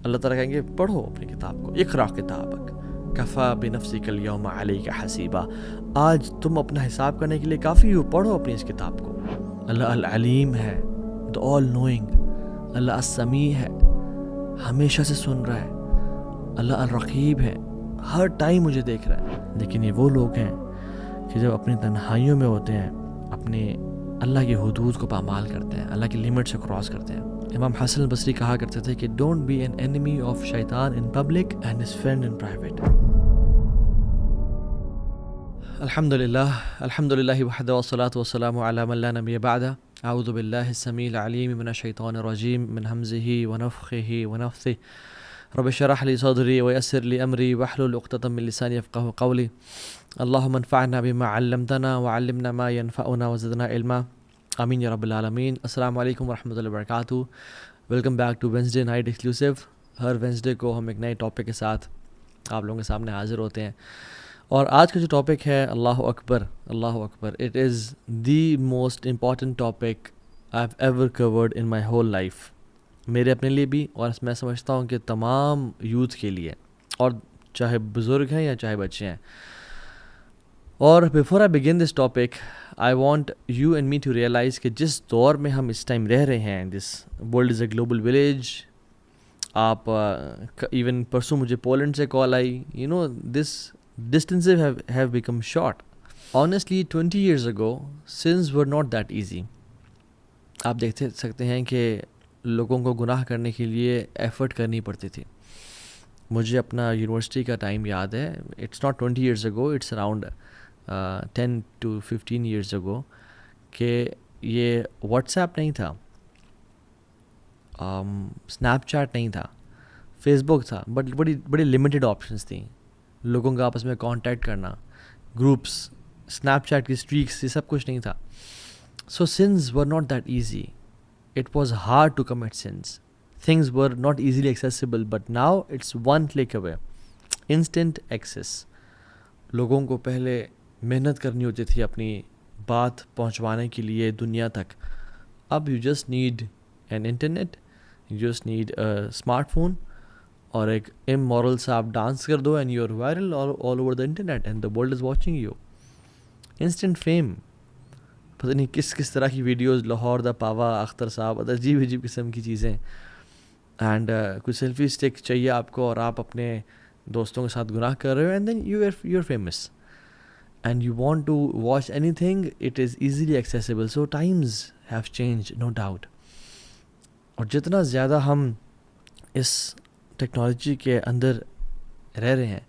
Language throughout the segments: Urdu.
اللہ تعالیٰ کہیں گے پڑھو اپنی کتاب کو، اقرا کتابک کفا بنفسک الیوم علیک حسیبا، آج تم اپنا حساب کرنے کے لیے کافی ہو، پڑھو اپنی اس کتاب کو۔ اللہ العلیم ہے، the all knowing، اللہ السمیع ہے، ہمیشہ سے سن رہا ہے، اللہ الرقیب ہے، ہر ٹائم مجھے دیکھ رہا ہے۔ لیکن یہ وہ لوگ ہیں کہ جب اپنی تنہائیوں میں ہوتے ہیں اپنے اللہ کی حدود کو پامال کرتے ہیں، اللہ کی لیمٹ سے کراس کرتے ہیں۔ امام حسن البصری کہا کرتے تھے کہ don't be an enemy of شیطان in public and his friend in private. الحمدللہ وحدہ والصلاة والسلام علی من لا نبی بعدہ، اعوذ باللہ السمیع العلیم من الشیطان الرجیم من ہمزہ ونفخہ ونفثہ، رب اشرح لی صدری ویسر لی امری واحلل عقدۃ من لسانی یفقہوا قولی، اللہم انفعنا بما علمتنا وعلمنا ما ینفعنا وزدنا علما، آمین یا رب العالمین۔ السلام علیکم ورحمۃ اللہ وبرکاتہ۔ Welcome back to Wednesday night exclusive. ہر وینسڈے کو ہم ایک نئے ٹاپک کے ساتھ آپ لوگوں کے سامنے حاضر ہوتے ہیں، اور آج کا جو ٹاپک ہے اللہ اکبر، اللہ اکبر، it is the most important topic I have ever covered in my whole life, میرے اپنے لیے بھی، اور میں سمجھتا ہوں کہ تمام یوتھ کے لیے، اور چاہے بزرگ ہیں یا چاہے بچے ہیں۔ اور before I begin this topic I want you and me to realize کہ جس دور میں ہم اس ٹائم رہ رہے ہیں، this world is a global village. آپ ایون پرسوں مجھے پولینڈ سے کال آئی، you know this distances have become short. Honestly, 20 years ago, sins were not that easy. آپ دیکھ سکتے ہیں کہ لوگوں کو گناہ کرنے کے لیے ایفرٹ کرنی پڑتی تھی۔ مجھے اپنا یونیورسٹی کا ٹائم یاد ہے، it's not 20 years ago, it's around 10 to 15 years ago، کہ یہ واٹس ایپ نہیں تھا، اسنیپ چیٹ نہیں تھا، فیس بک تھا، بٹ بڑی لمیٹڈ آپشنس تھیں لوگوں کا آپس میں کانٹیکٹ کرنا، گروپس، اسنیپ چیٹ کی اسٹریکس، یہ سب کچھ نہیں تھا۔ So sins were not that easy, it was hard to commit sins, things were not easily accessible, but now it's one click away, instant access. لوگوں کو پہلے محنت کرنی ہوتی تھی اپنی بات پہنچوانے کے لیے دنیا تک، اب you just need an internet, you just need a smartphone, اور ایک امورل سا آپ ڈانس کر دو and you are viral all over the internet and the world is watching you. Instant fame, پتہ نہیں کس طرح کی ویڈیوز، لاہور دا پاوا، اختر صاحب، عجیب قسم کی چیزیں، اینڈ کچھ سیلفی اسٹک چاہیے آپ کو، اور آپ اپنے دوستوں کے ساتھ گناہ کر رہے ہو، and then you are famous and you want to watch anything, it is easily accessible. So times have change, no doubt. اور جتنا زیادہ ہم اس ٹیکنالوجی کے اندر رہ رہے ہیں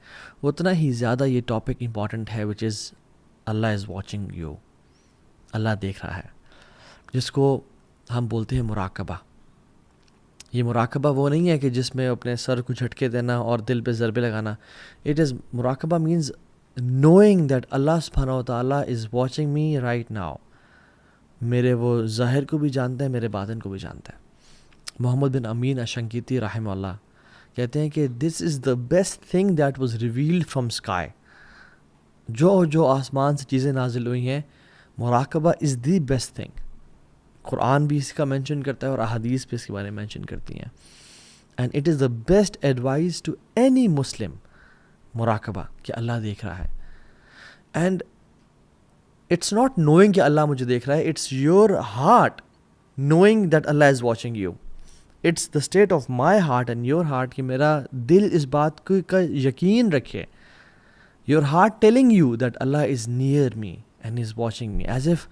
اتنا ہی زیادہ یہ ٹاپک امپورٹنٹ ہے، وچ از اللہ از واچنگ یو، اللہ دیکھ رہا ہے، جس کو ہم بولتے ہیں مراقبہ۔ یہ مراقبہ وہ نہیں ہے کہ جس میں اپنے سر کو جھٹکے دینا اور دل پہ ضربے لگانا، اٹ از مراقبہ مینز نوئنگ دیٹ اللہ سبحانہ و تعالیٰ از واچنگ می رائٹ ناؤ، میرے وہ ظاہر کو بھی جانتا ہے، میرے باطن کو بھی جانتا ہے۔ محمد بن امین اشنقیطی رحمہ اللہ کہتے ہیں کہ this is the best thing that was revealed from sky, جو آسمان سے چیزیں نازل ہوئی ہیں، مراقبہ از دی بیسٹ تھنگ۔ قرآن بھی اس کا مینشن کرتا ہے اور احادیث بھی اس کے بارے میں مینشن کرتی ہیں، and it is the best advice to any Muslim, مراقبہ کہ اللہ دیکھ رہا ہے۔ اینڈ اٹس ناٹ نوئنگ کہ اللہ مجھے دیکھ رہا ہے، it's your heart knowing that Allah is watching you, it's the state of my heart and your heart, کہ میرا دل اس بات کا یقین رکھے، your heart telling you that Allah is near me and is watching me, as if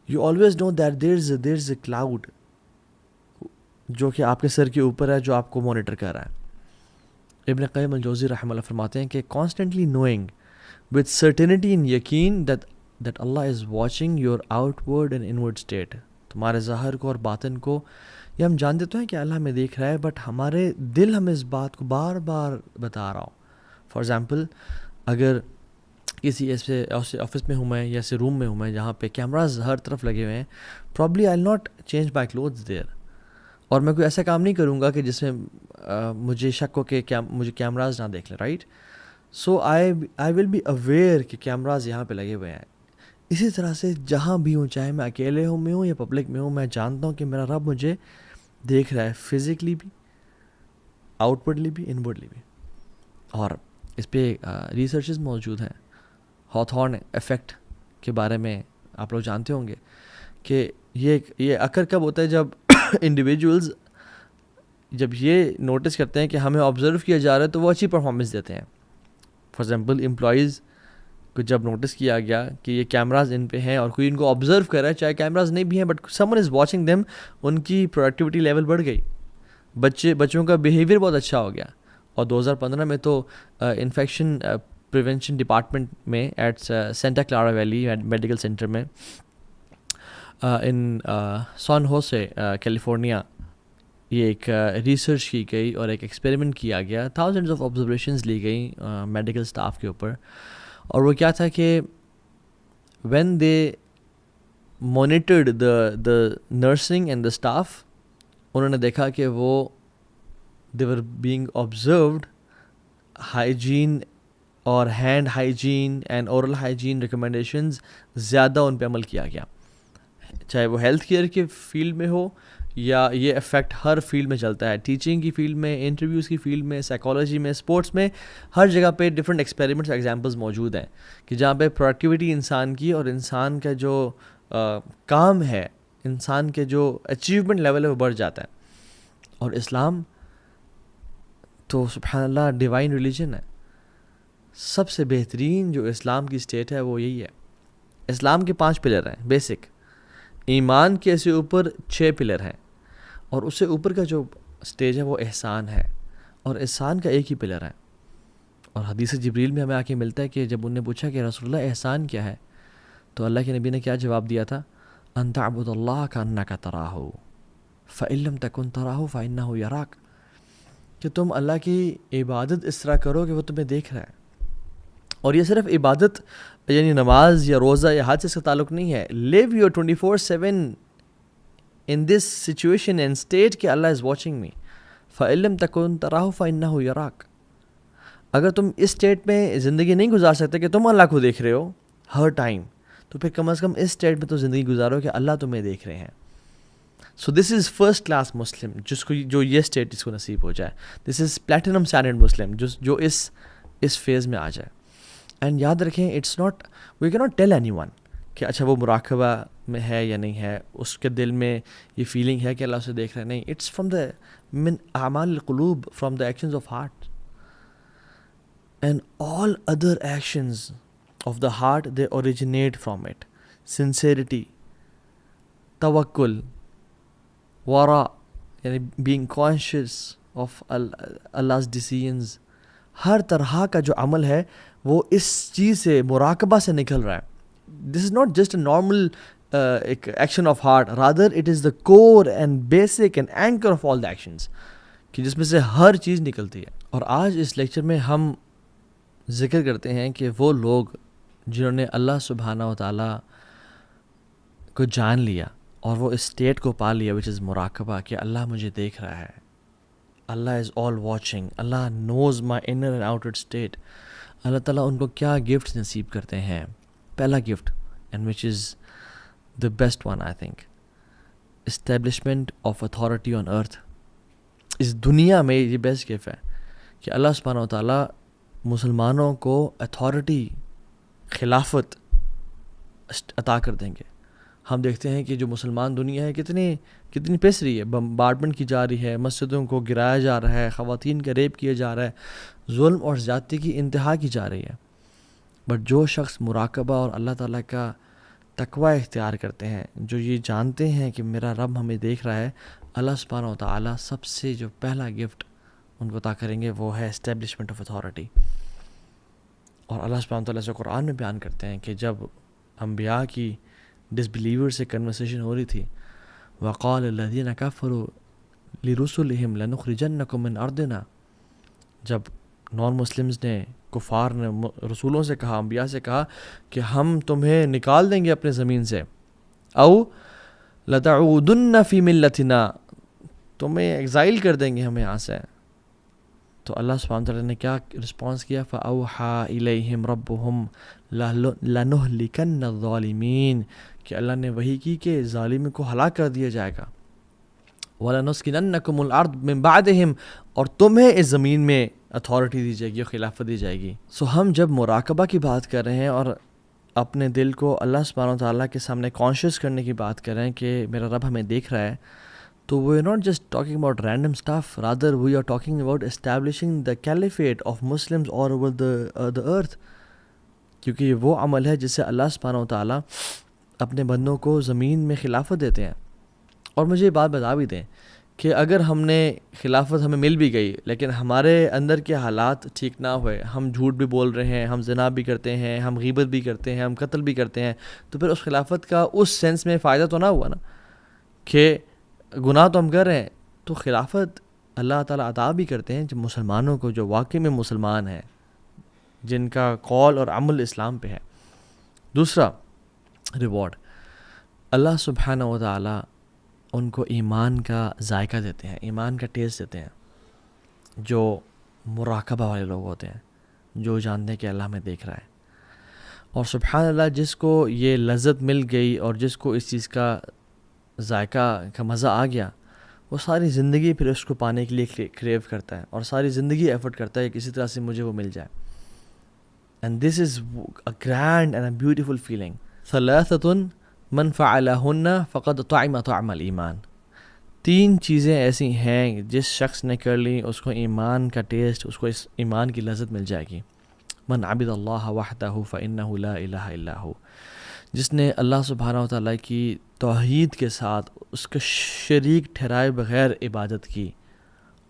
you always know that there is a cloud جو کہ آپ کے سر کے اوپر ہے، جو آپ کو مانیٹر کر رہا ہے۔ ابن قیم الجوزی رحمہ اللہ فرماتے ہیں کہ کانسٹنٹلی نوئنگ وتھ سرٹینٹی ان یقین that Allah is watching your out word and inward state, تمہارے ظاہر کو اور باطن کو، یہ ہم جانتے تو ہیں کہ اللہ ہمیں دیکھ رہا ہے، بٹ ہمارے دل ہمیں اس بات کو بار بار بتا رہا ہو۔ فار ایگزامپل، اگر کسی ایسے آفس میں ہوں میں، یا ایسے روم میں ہوں میں جہاں پہ کیمراز ہر طرف لگے ہوئے ہیں، probably I will not change my clothes there, اور میں کوئی ایسا کام نہیں کروں گا کہ جس میں مجھے شک ہو کہ مجھے کیمراز نہ دیکھ لیں، right? So I will be aware کہ کیمراز یہاں پہ لگے ہوئے ہیں۔ اسی طرح سے جہاں بھی ہوں، چاہے میں اکیلے میں ہوں یا پبلک میں ہوں، میں جانتا ہوں کہ میرا رب مجھے دیکھ رہا ہے، فزیکلی بھی، آؤٹ ورڈلی بھی انورڈلی بھی. اور اس پہ ریسرچز موجود ہیں. ہاتھورن ایفیکٹ کے بارے میں آپ لوگ جانتے ہوں گے کہ یہ اکر کب ہوتا ہے جب انڈیویجولز جب یہ نوٹس کرتے ہیں کہ ہمیں آبزرو کیا جا رہا ہے تو وہ اچھی پرفارمنس دیتے ہیں. فار ایگزامپل امپلائیز کو جب نوٹس کیا گیا کہ یہ کیمراز ان پہ ہیں اور کوئی ان کو آبزرو کر رہا ہے, چاہے کیمراز نہیں بھی ہیں but someone is watching them, ان کی پروڈکٹیوٹی لیول بڑھ گئی, بچوں کا بیہیویئر بہت اچھا ہو گیا. اور 2015 میں تو انفیکشن پریونشن ڈپارٹمنٹ میں at Santa Clara Valley Medical Center میں ان سان ہوسے کیلیفورنیا یہ ایک ریسرچ کی گئی اور ایک ایکسپیریمنٹ کیا گیا. تھاؤزنڈز آف آبزرویشنز لی گئیں میڈیکل اسٹاف کے اوپر, اور وہ کیا تھا کہ when they monitored the nursing and the staff, انہوں نے دیکھا کہ وہ دے ور بینگ آبزروڈ ہائیجین اور hand hygiene and oral hygiene recommendations زیادہ ان پہ عمل کیا گیا, چاہے وہ ہیلتھ کیئر کے فیلڈ میں ہو یا یہ افیکٹ ہر فیلڈ میں چلتا ہے, ٹیچنگ کی فیلڈ میں, انٹرویوز کی فیلڈ میں, سائیکالوجی میں, اسپورٹس میں, ہر جگہ پہ ڈفرینٹ ایکسپیریمنٹس ایگزامپلز موجود ہیں کہ جہاں پہ پروڈکٹیوٹی انسان کی اور انسان کا جو کام ہے, انسان کے جو اچیومنٹ لیول ہے وہ بڑھ جاتا ہے. اور اسلام تو سبحان اللہ ڈیوائن ریلیجن ہے. سب سے بہترین جو اسلام کی اسٹیٹ ہے وہ یہی ہے. اسلام کے 5 پلر ہیں بیسک, ایمان کے سے اوپر 6 پلر ہیں, اور اس سے اوپر کا جو اسٹیج ہے وہ احسان ہے, اور احسان کا ایک ہی پلر ہے. اور حدیث جبریل میں ہمیں آ کے ملتا ہے کہ جب انہوں نے پوچھا کہ رسول اللہ احسان کیا ہے, تو اللہ کے نبی نے کیا جواب دیا تھا, ان تعبد اللہ کانک تراہ فإن لم تکن تراہ فإنہ یراک, کہ تم اللہ کی عبادت اس طرح کرو کہ وہ تمہیں دیکھ رہا ہے. اور یہ صرف عبادت یعنی نماز یا روزہ یا حج سے اس کا تعلق نہیں ہے. Live your 24/7 in this situation and state کہ اللہ از واچنگ می, فإن لم تکن تراہ فإنہ یراک. اگر تم اس اسٹیٹ میں زندگی نہیں گزار سکتے کہ تم اللہ کو دیکھ رہے ہو ہر ٹائم, تو پھر کم از کم اس اسٹیٹ میں تو زندگی گزارو کہ اللہ تمہیں دیکھ رہے ہیں. سو دس از فرسٹ کلاس مسلم, جو یہ اسٹیٹ اس کو نصیب ہو جائے. دس از پلیٹینم اسٹینڈرڈ مسلم, جو اس فیز میں آ جائے. اینڈ یاد رکھیں, it's not, we can not tell anyone کہ اچھا وہ مراقبہ میں ہے یا نہیں ہے, اس کے دل میں یہ فیلنگ ہے کہ اللہ اسے دیکھ رہے ہیں. نہیں, اٹس فرام دا من اعمال القلوب, from the actions of heart. And all other actions of the heart they originate from it. Sincerity, توکل, ورا یعنی being conscious of Allah's decisions, ہر طرح کا جو عمل ہے وہ اس چیز سے, مراقبہ سے نکل رہا ہے. This is not just a normal action of heart, rather it is the core and basic and anchor of all the actions, کہ جس میں سے ہر چیز نکلتی ہے. اور آج اس لیکچر میں ہم ذکر کرتے ہیں کہ وہ لوگ جنہوں نے اللہ سبحانہ و تعالیٰ کو جان لیا اور وہ اس اسٹیٹ کو پا لیا, وچ از مراقبہ, کہ اللہ مجھے دیکھ رہا ہے, Allah is all watching, Allah knows my inner and outer state. Allah تعالیٰ ان کو کیا گفٹس نصیب کرتے ہیں. پہلا gift, and which is the best one I think, establishment of authority on earth. اس دنیا میں یہ بیسٹ گفٹ ہے کہ اللہ سبحانہ و تعالیٰ مسلمانوں کو اتھارٹی, خلافت عطا کر دیں گے. ہم دیکھتے ہیں کہ جو مسلمان دنیا ہے کتنی پس رہی ہے, بمبارڈمنٹ کی جا رہی ہے, مسجدوں کو گرایا جا رہا ہے, خواتین کا ریپ کیا جا رہا ہے, ظلم اور زیادتی کی انتہا کی جا رہی ہے. بٹ جو شخص مراقبہ اور اللہ تعالیٰ کا تقوی اختیار کرتے ہیں, جو یہ جانتے ہیں کہ میرا رب ہمیں دیکھ رہا ہے, اللہ سبحانہ و تعالیٰ سب سے جو پہلا گفٹ ان کو عطا کریں گے وہ ہے اسٹیبلشمنٹ آف اتھارٹی. اور اللہ سبحانہ و تعالیٰ سے قرآن میں بیان کرتے ہیں کہ جب انبیاء کی ڈس بلیور سے کنورسیشن ہو رہی تھی, وقال الذین کفروا لرسلہم لنخرجنکم من ارضنا, جب نان مسلمز نے, کفار نے رسولوں سے کہا, انبیاء سے کہا کہ ہم تمہیں نکال دیں گے اپنے زمین سے, او لتعودن فی ملتنا, تمہیں ایگزائل کر دیں گے ہم یہاں سے. تو اللہ سبحانہ وتعالی نے کیا رسپانس کیا, فَأَوْحَى إِلَيْهِمْ رَبُّهُمْ لَنُهْلِكَنَّ الظَّالِمِينَ, کہ اللہ نے وحی کی کہ ظالم کو ہلاک کر دیا جائے گا. وَلَنُسْكِنَنَّكُمُ الْأَرْضَ مِن بَعْدِهِمْ، اور تمہیں اس زمین میں اتھارٹی دی جائے گی اور خلافت دی جائے گی. سو ہم جب مراقبہ کی بات کر رہے ہیں اور اپنے دل کو اللہ سبحانہ وتعالیٰ کے سامنے کانشیس کرنے کی بات کر رہے ہیں کہ میرا رب ہمیں دیکھ رہا ہے، تو we are not just talking about random stuff, rather we are talking about establishing the caliphate of Muslims all over the earth. کیونکہ یہ وہ عمل ہے جس سے اللہ سبحانہ وتعالیٰ اپنے بندوں کو زمین میں خلافت دیتے ہیں. اور مجھے یہ بات بتا بھی دیں کہ اگر ہم نے خلافت ہمیں مل بھی گئی لیکن ہمارے اندر کے حالات ٹھیک نہ ہوئے، ہم جھوٹ بھی بول رہے ہیں، ہم زنا بھی کرتے ہیں، ہم غیبت بھی کرتے ہیں، ہم قتل بھی کرتے ہیں، تو پھر اس خلافت کا اس سینس میں فائدہ تو نہ ہوا نا کہ گناہ تو ہم کر رہے ہیں. تو خلافت اللہ تعالیٰ عطا بھی کرتے ہیں جب مسلمانوں کو جو واقعی میں مسلمان ہیں، جن کا قول اور عمل اسلام پہ ہے. دوسرا ریوارڈ، اللہ سبحانہ و تعالیٰ ان کو ایمان کا ذائقہ دیتے ہیں، ایمان کا ٹیسٹ دیتے ہیں. جو مراقبہ والے لوگ ہوتے ہیں، جو جانتے ہیں کہ اللہ ہمیں دیکھ رہا ہے. اور سبحان اللہ، جس کو یہ لذت مل گئی اور جس کو اس چیز کا ذائقہ کا مزہ آ گیا، وہ ساری زندگی پھر اس کو پانے کے لیے کریو کرتا ہے اور ساری زندگی ایفرٹ کرتا ہے کہ کسی طرح سے مجھے وہ مل جائے. And this is a grand and a beautiful feeling. ثلاثۃ من فعلہن فقد طعم طعم الایمان. 3 چیزیں ایسی ہیں جس شخص نے کر لی اس کو ایمان کا ٹیسٹ، اس کو اس ایمان کی لذت مل جائے گی. من عبد اللہ وحدہ فإنہ لا الہ الا ہو. جس نے اللہ سبحانہ وتعالیٰ کی توحید کے ساتھ اس کا شریک ٹھہرائے بغیر عبادت کی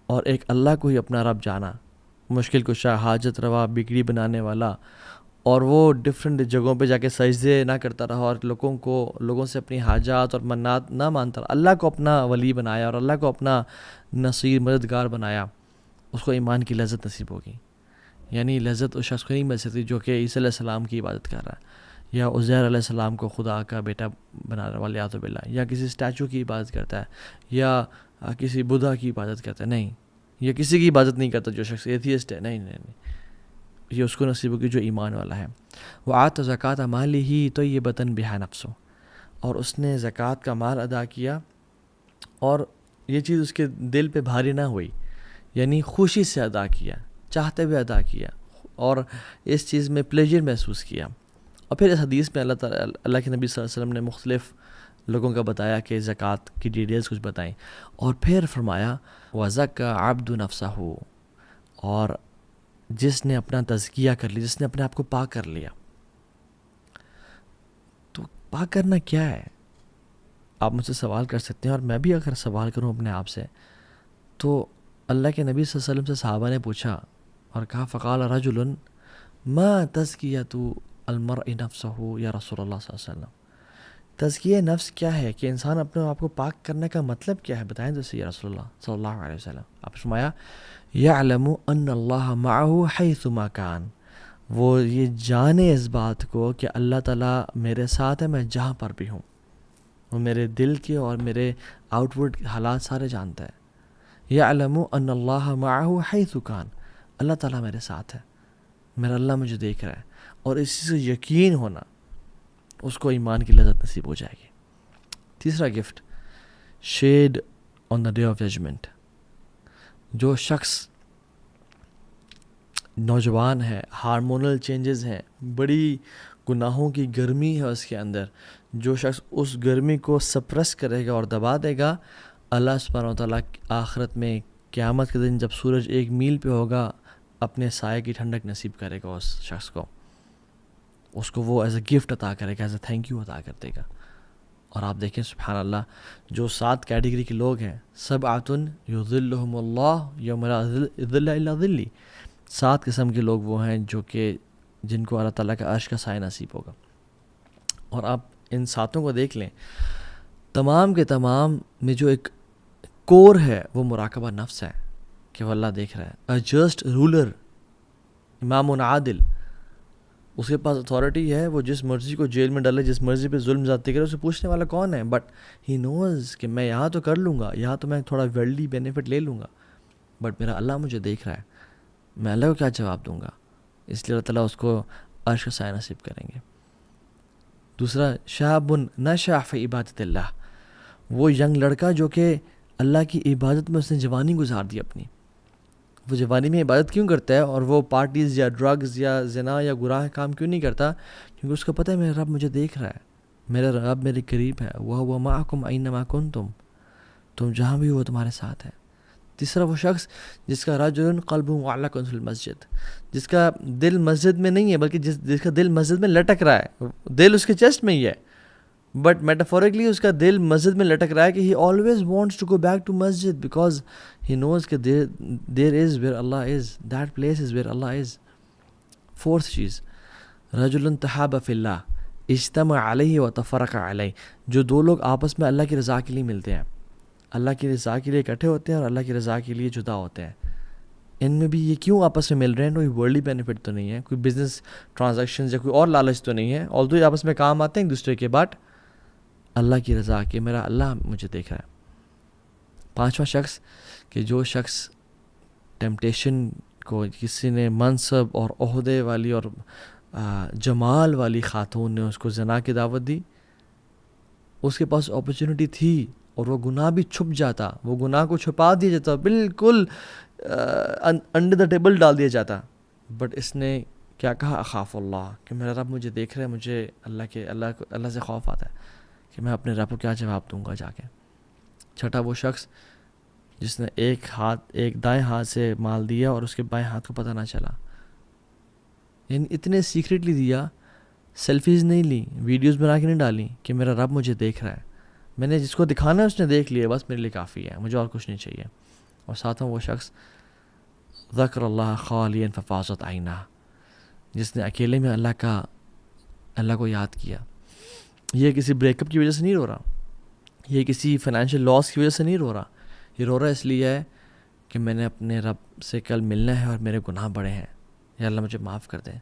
اور ایک اللہ کو ہی اپنا رب جانا، مشکل کشا، حاجت روا، بگڑی بنانے والا، اور وہ ڈفرینٹ جگہوں پہ جا کے سجدے نہ کرتا رہا اور لوگوں سے اپنی حاجات اور منات نہ مانتا رہا، اللہ کو اپنا ولی بنایا اور اللہ کو اپنا نصیر مددگار بنایا، اس کو ایمان کی لذت نصیب ہوگی. یعنی لذت اس شخص کو نہیں مل سکتی جو کہ عیسیٰ علیہ السلام کی عبادت کر رہا ہے، یا عزیر علیہ السلام کو خدا کا بیٹا بنا رہا ہے والیاذ باللہ، یا کسی اسٹیچو کی عبادت کرتا ہے، یا کسی بدھا کی عبادت کرتا ہے. نہیں، یا کسی کی عبادت نہیں کرتا جو شخص ایتھیسٹ ہے. نہیں، یہ اس کو نصیب ہوگی جو ایمان والا ہے. وآت زکوٰۃ مالہ طیبۃ بہا نفسہ، اور اس نے زکوٰۃ کا مال ادا کیا اور یہ چیز اس کے دل پہ بھاری نہ ہوئی، یعنی خوشی سے ادا کیا، چاہتے ہوئے ادا کیا اور اس چیز میں پلیجر محسوس کیا. اور پھر اس حدیث میں اللہ کے نبی صلی اللہ علیہ وسلم نے مختلف لوگوں کا بتایا کہ زکوٰۃ کی ڈیٹیلز کچھ بتائیں، اور پھر فرمایا وَزَكَّى عَبْدُ نَفْسَهُ، اور جس نے اپنا تزکیہ کر لیا، جس نے اپنے آپ کو پاک کر لیا. تو پاک کرنا کیا ہے؟ آپ مجھ سے سوال کر سکتے ہیں، اور میں بھی اگر سوال کروں اپنے آپ سے تو اللہ کے نبی صلی اللہ علیہ وسلم سے صحابہ نے پوچھا اور کہا فقال رجل ما تزکیۃ المرء نفسہ یا رسول اللہ صلی اللہ علیہ وسلم. تزکیہ نفس کیا ہے، کہ انسان اپنے آپ کو پاک کرنے کا مطلب کیا ہے، بتائیں تو یا رسول اللہ صلی اللہ علیہ وسلم. آپ نے فرمایا یعلم ان اللہ معہ حیث ما کان، وہ یہ جانے اس بات کو کہ اللہ تعالیٰ میرے ساتھ ہے میں جہاں پر بھی ہوں. وہ میرے دل کے اور میرے آؤٹ ورڈ حالات سارے جانتا ہے. یعلم ان اللہ معہ حیث کان، اللہ تعالیٰ میرے ساتھ ہے، میرا اللہ مجھے دیکھ رہا ہے، اور اسی سے یقین ہونا اس کو ایمان کی لذت نصیب ہو جائے گی. تیسرا gift, shade on the day of judgment. جو شخص نوجوان ہے، ہارمونل چینجز ہیں، بڑی گناہوں کی گرمی ہے اس کے اندر، جو شخص اس گرمی کو سپریس کرے گا اور دبا دے گا، اللہ سبحانہ و تعالیٰ آخرت میں قیامت کے دن جب سورج 1 میل پہ ہوگا اپنے سائے کی ٹھنڈک نصیب کرے گا اس شخص کو، اس کو وہ ایز اے گفٹ عطا کرے گا، ایز اے تھینک یو عطا کر دے گا. اور آپ دیکھیں سبحان اللہ، جو 7 کیٹیگری کے لوگ ہیں، سبعۃ یظلھم اللہ یوم لا ظل الا ظلہ، 7 قسم کے لوگ وہ ہیں جو کہ جن کو اللہ تعالیٰ کا عرش کا سایہ نصیب ہوگا. اور آپ ان 7 کو دیکھ لیں، تمام کے تمام میں جو ایک کور ہے وہ مراقبہ نفس ہے کہ وہ اللہ دیکھ رہا ہے. اے جسٹ رولر، امام عادل، اس کے پاس اتھارٹی ہے، وہ جس مرضی کو جیل میں ڈالے، جس مرضی پہ ظلم زیادتی کرے، اسے پوچھنے والا کون ہے؟ بٹ ہی نوز کہ میں یہاں تو کر لوں گا، یہاں تو میں تھوڑا ورلڈلی بینیفٹ لے لوں گا، بٹ میرا اللہ مجھے دیکھ رہا ہے، میں اللہ کو کیا جواب دوں گا؟ اس لیے اللہ تعالیٰ اس کو عرش کا سایہ نصیب کریں گے. دوسرا، شاب نشأ فی عبادت اللہ، وہ ینگ لڑکا جو کہ اللہ کی عبادت میں اس نے جوانی گزار دی اپنی. وہ جوانی میں عبادت کیوں کرتا ہے اور وہ پارٹیز یا ڈرگز یا زنا یا گناہ کام کیوں نہیں کرتا؟ کیونکہ اس کو پتہ ہے میرا رب مجھے دیکھ رہا ہے, میرا رب میرے قریب ہے. وَهُوَ مَعَكُمْ أَيْنَمَا كُنْتُمْ, تم جہاں بھی ہو تمہارے ساتھ ہے. تیسرا وہ شخص جس کا رجل قلبہ معلق فی المسجد, جس کا دل مسجد میں نہیں ہے بلکہ جس کا دل مسجد میں لٹک رہا ہے. دل اس کے چیسٹ میں ہی ہے بٹ میٹافورکلی اس کا دل مسجد میں لٹک رہا ہے کہ he always wants to go back to مسجد بیکاز ہی نوز کہ there is where Allah is, that place is where Allah is. Fourth چیز, رجل تحاب فی اللہ اجتمع علیہ و تفرق علیہ, جو دو لوگ آپس میں اللہ کی رضا کے لیے ملتے ہیں, اللہ کی رضا کے لیے اکٹھے ہوتے ہیں اور اللہ کی رضا کے لیے جدا ہوتے ہیں. ان میں بھی یہ کیوں آپس میں مل رہے ہیں؟ کوئی ورلڈلی بینیفٹ تو نہیں ہے, کوئی بزنس ٹرانزیکشنز یا کوئی اور لالچ تو نہیں ہے, آلدو یہ آپس میں کام آتے ہیں ایک دوسرے کے, بٹ اللہ کی رضا کہ میرا اللہ مجھے دیکھ رہا ہے. پانچواں شخص کہ جو شخص ٹیمپٹیشن کو, کسی نے منصب اور عہدے والی اور جمال والی خاتون نے اس کو زنا کی دعوت دی, اس کے پاس اپرچونٹی تھی اور وہ گناہ بھی چھپ جاتا, وہ گناہ کو چھپا دیا جاتا, بالکل انڈر دا ٹیبل ڈال دیا جاتا, بٹ اس نے کیا کہا؟ اخاف اللہ, کہ میرا رب مجھے دیکھ رہا ہے, مجھے اللہ سے خوف آتا ہے کہ میں اپنے رب کو کیا جواب دوں گا جا کے. چھٹا وہ شخص جس نے ایک دائیں ہاتھ سے مال دیا اور اس کے بائیں ہاتھ کو پتہ نہ چلا, یعنی اتنے سیکریٹلی دیا, سیلفیز نہیں لی, ویڈیوز بنا کے نہیں ڈالی کہ میرا رب مجھے دیکھ رہا ہے, میں نے جس کو دکھانا ہے اس نے دیکھ لیا, بس میرے لیے کافی ہے, مجھے اور کچھ نہیں چاہیے. اور ساتھوں وہ شخص ذکر اللہ خالیا ففاضت عینہ, جس نے اکیلے میں اللہ کو یاد کیا. یہ کسی بریک اپ کی وجہ سے نہیں رو رہا, یہ کسی فائنینشیل لاس کی وجہ سے نہیں رو رہا, یہ رو رہا اس لیے ہے کہ میں نے اپنے رب سے کل ملنا ہے اور میرے گناہ بڑے ہیں, یا اللہ مجھے معاف کر دیں.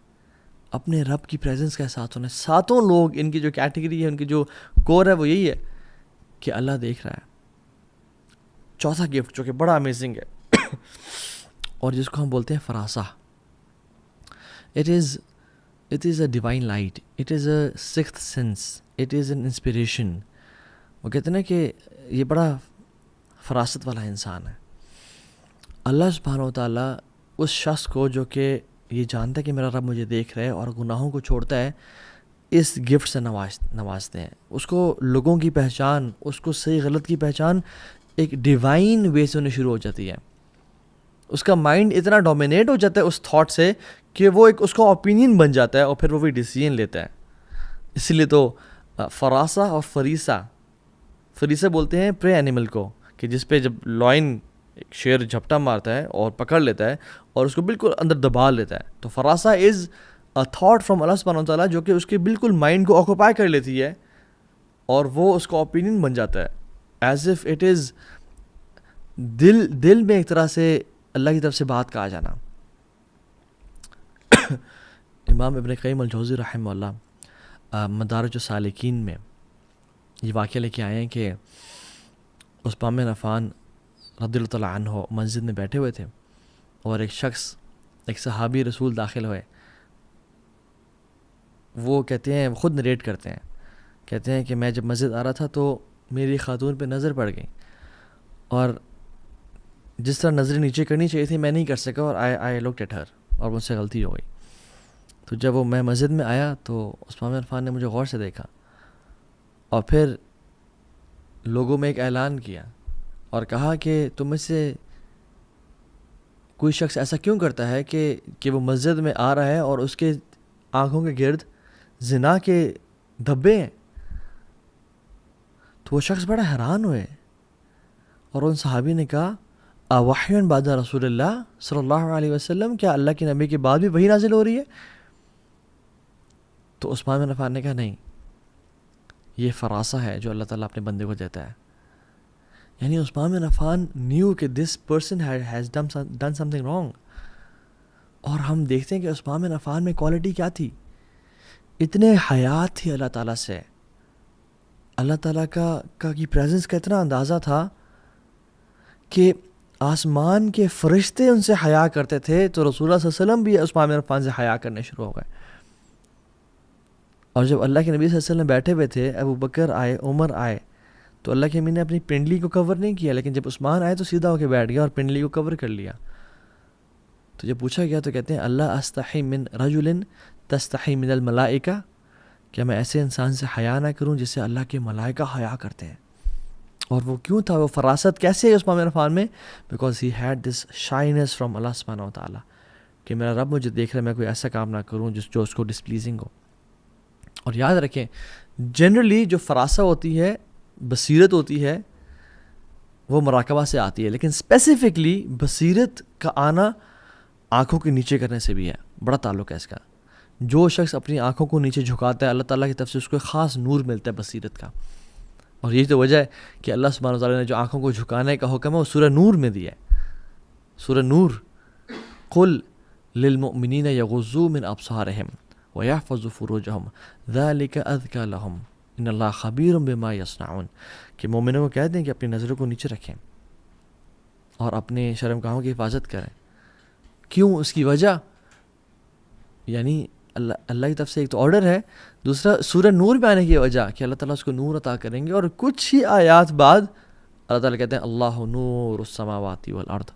اپنے رب کی پریزنس کے ساتھ ہونا. ساتوں لوگ ان کی جو کیٹیگری ہے, ان کی جو کور ہے وہ یہی ہے کہ اللہ دیکھ رہا ہے. چوتھا گفٹ جو کہ بڑا امیزنگ ہے اور جس کو ہم بولتے ہیں فراسہ. It is a divine light. It is a sixth sense. It is an inspiration. وہ کہتے ہیں نا کہ یہ بڑا فراست والا انسان ہے. اللہ سبحانہ و تعالیٰ اس شخص کو جو کہ یہ جانتا ہے کہ میرا رب مجھے دیکھ رہا ہے اور گناہوں کو چھوڑتا ہے, اس گفٹ سے نوازتے ہیں. اس کو لوگوں کی پہچان, اس کو صحیح غلط کی پہچان ایک ڈیوائن وے سے ہونے شروع ہو جاتی ہے. اس کا مائنڈ اتنا ڈومینیٹ ہو جاتا ہے اس تھاٹ سے کہ وہ ایک اس کا اوپینین بن جاتا ہے اور پھر وہ بھی ڈیسیژن لیتا ہے. اسی لیے تو فراسہ اور فریسہ بولتے ہیں پرے اینیمل کو, کہ جس پہ جب لائن ایک شیر جھپٹا مارتا ہے اور پکڑ لیتا ہے اور اس کو بالکل اندر دبا لیتا ہے, تو فراسہ از اے تھاٹ فرام اللہ سبحانہ وتعالیٰ جو کہ اس کے بالکل مائنڈ کو آکوپائی کر لیتی ہے اور وہ اس کا اوپینین بن جاتا ہے, ایز اف اٹ از دل میں ایک طرح سے اللہ کی طرف سے بات کہا جانا. امام ابن قیم الجوزی رحمہ اللہ مدارج السالکین میں یہ واقعہ لے کے آئے ہیں کہ عثمان بن عفان رضی اللہ تعالیٰ عنہ مسجد میں بیٹھے ہوئے تھے اور ایک صحابی رسول داخل ہوئے. وہ کہتے ہیں, خود نریٹ کرتے ہیں, کہتے ہیں کہ میں جب مسجد آ رہا تھا تو میری خاتون پہ نظر پڑ گئی اور جس طرح نظریں نیچے کرنی چاہیے تھی میں نہیں کر سکا اور آئی لکڈ ایٹ ہر, اور مجھ سے غلطی ہو گئی. تو جب وہ میں مسجد میں آیا تو عثمان بن عفان نے مجھے غور سے دیکھا اور پھر لوگوں میں ایک اعلان کیا اور کہا کہ تم میں سے کوئی شخص ایسا کیوں کرتا ہے کہ وہ مسجد میں آ رہا ہے اور اس کے آنکھوں کے گرد زنا کے دھبے ہیں. تو وہ شخص بڑا حیران ہوئے اور ان صحابی نے کہا وحی بعد رسول اللہ صلی اللہ علیہ وسلم, کیا اللہ کے نبی کے بعد بھی وحی نازل ہو رہی ہے؟ تو عثمان بن عفان نے کہا نہیں, یہ فراسہ ہے جو اللہ تعالیٰ اپنے بندے کو دیتا ہے. یعنی عثمان بن عفان نیو کہ this person has done some thing wrong. اور ہم دیکھتے ہیں کہ عثمان بن عفان میں کوالٹی کیا تھی, اتنے حیات تھی اللہ تعالیٰ سے, اللہ تعالیٰ کا کی پریزنس کا اتنا اندازہ تھا کہ آسمان کے فرشتے ان سے حیا کرتے تھے, تو رسول اللہ صلی اللہ علیہ وسلم بھی عثمان بن عفان سے حیا کرنے شروع ہو گئے. اور جب اللہ کے نبی صلی اللہ علیہ وسلم بیٹھے ہوئے تھے, ابو بکر آئے, عمر آئے, تو اللہ کے امین نے اپنی پنڈلی کو کور نہیں کیا, لیکن جب عثمان آئے تو سیدھا ہو کے بیٹھ گیا اور پنڈلی کو کور کر لیا. تو جب پوچھا گیا تو کہتے ہیں اللہ استحی من رجل تستحی من الملائکہ, کیا میں ایسے انسان سے حیا نہ کروں جس سے اللہ کے ملائکہ حیا کرتے ہیں. اور وہ کیوں تھا, وہ فراست کیسے ہے عثمان بن عفان میں؟ Because he had this shyness from Allah سبحانہ و تعالیٰ, کہ میرا رب مجھے دیکھ رہا ہے, میں کوئی ایسا کام نہ کروں جو اس کو ڈسپلیزنگ ہو. اور یاد رکھیں جنرلی جو فراسہ ہوتی ہے, بصیرت ہوتی ہے, وہ مراقبہ سے آتی ہے, لیکن اسپیسیفکلی بصیرت کا آنا آنکھوں کے نیچے کرنے سے بھی ہے, بڑا تعلق ہے اس کا. جو شخص اپنی آنکھوں کو نیچے جھکاتا ہے اللہ تعالیٰ کی طرف سے اس کو ایک خاص نور ملتا ہے بصیرت کا. اور یہی تو وجہ ہے کہ اللہ سبحانہ و تعالیٰ نے جو آنکھوں کو جھکانے کا حکم ہے وہ سورہ نور میں دیا ہے. سورہ نور, قل للمؤمنین یغضوا من ابصارہم ویحفظوا فروجہم ذلک ازکی لہم ان اللہ خبیر بما یصنعون, کہ مومنوں کو کہہ دیں کہ اپنی نظروں کو نیچے رکھیں اور اپنے شرمگاہوں کی حفاظت کریں. کیوں؟ اس کی وجہ یعنی اللہ کی طرف سے ایک تو آرڈر ہے, دوسرا سورہ نور میں آنے کی وجہ کہ اللہ تعالیٰ اس کو نور عطا کریں گے. اور کچھ ہی آیات بعد اللہ تعالیٰ کہتے ہیں اللہ نور السماوات والارض.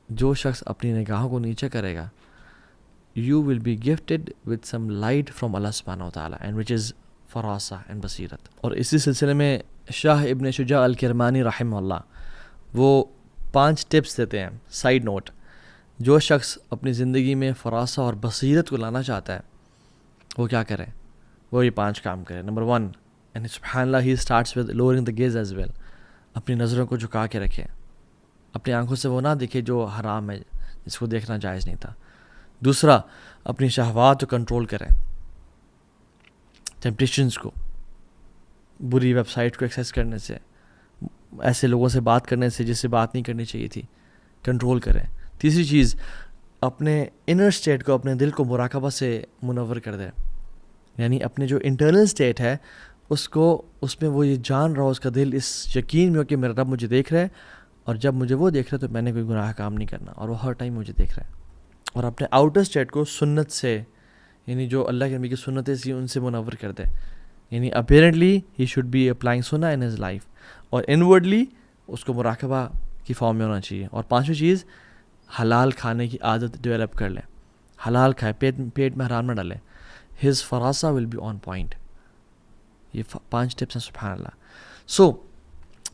جو شخص اپنی نگاہوں کو نیچے کرے گا you will be gifted with some light from Allah subhanahu wa ta'ala and which is فراسہ and بصیرت. اور اسی سلسلے میں شاہ ابن شجاع الکرمانی رحمہ اللہ وہ 5 ٹپس دیتے ہیں. سائیڈ نوٹ, جو شخص اپنی زندگی میں فراسہ اور بصیرت کو لانا چاہتا ہے وہ کیا کرے, وہ یہ 5 کام کرے. نمبر 1, and سبحان اللہ he starts with lowering the gaze as well. اپنی نظروں کو جھکا کے رکھے, اپنی آنکھوں سے وہ نہ دیکھے جو حرام ہے, جس کو دیکھنا جائز نہیں تھا. دوسرا, اپنی شہوات کو کنٹرول کریں, ٹیمپٹیشنز کو, بری ویب سائٹ کو ایکسیس کرنے سے, ایسے لوگوں سے بات کرنے سے جس سے بات نہیں کرنی چاہیے تھی, کنٹرول کریں. تیسری چیز, اپنے انر اسٹیٹ کو, اپنے دل کو مراقبہ سے منور کر دیں, یعنی اپنے جو انٹرنل اسٹیٹ ہے اس کو, اس میں وہ یہ جان رہا ہو, اس کا دل اس یقین میں ہو کہ میرا رب مجھے دیکھ رہا ہے, اور جب مجھے وہ دیکھ رہا ہے تو میں نے کوئی گناہ کام نہیں کرنا, اور وہ ہر ٹائم مجھے دیکھ رہا ہے. اور اپنے آؤٹر اسٹیٹ کو سنت سے, یعنی جو اللہ کے نبی کی سنتیں سی ان سے منور کر دے, یعنی apparently he should be applying سنہ ان ہز لائف, اور انورڈلی اس کو مراقبہ کی فارم میں ہونا چاہیے. اور 5ویں چیز, حلال کھانے کی عادت ڈیولپ کر لیں, حلال کھائے, پیٹ میں حرام نہ ڈالیں. ہز فراسہ ول بی آن پوائنٹ. یہ 5 ٹپس ہیں, سبحان اللہ. سو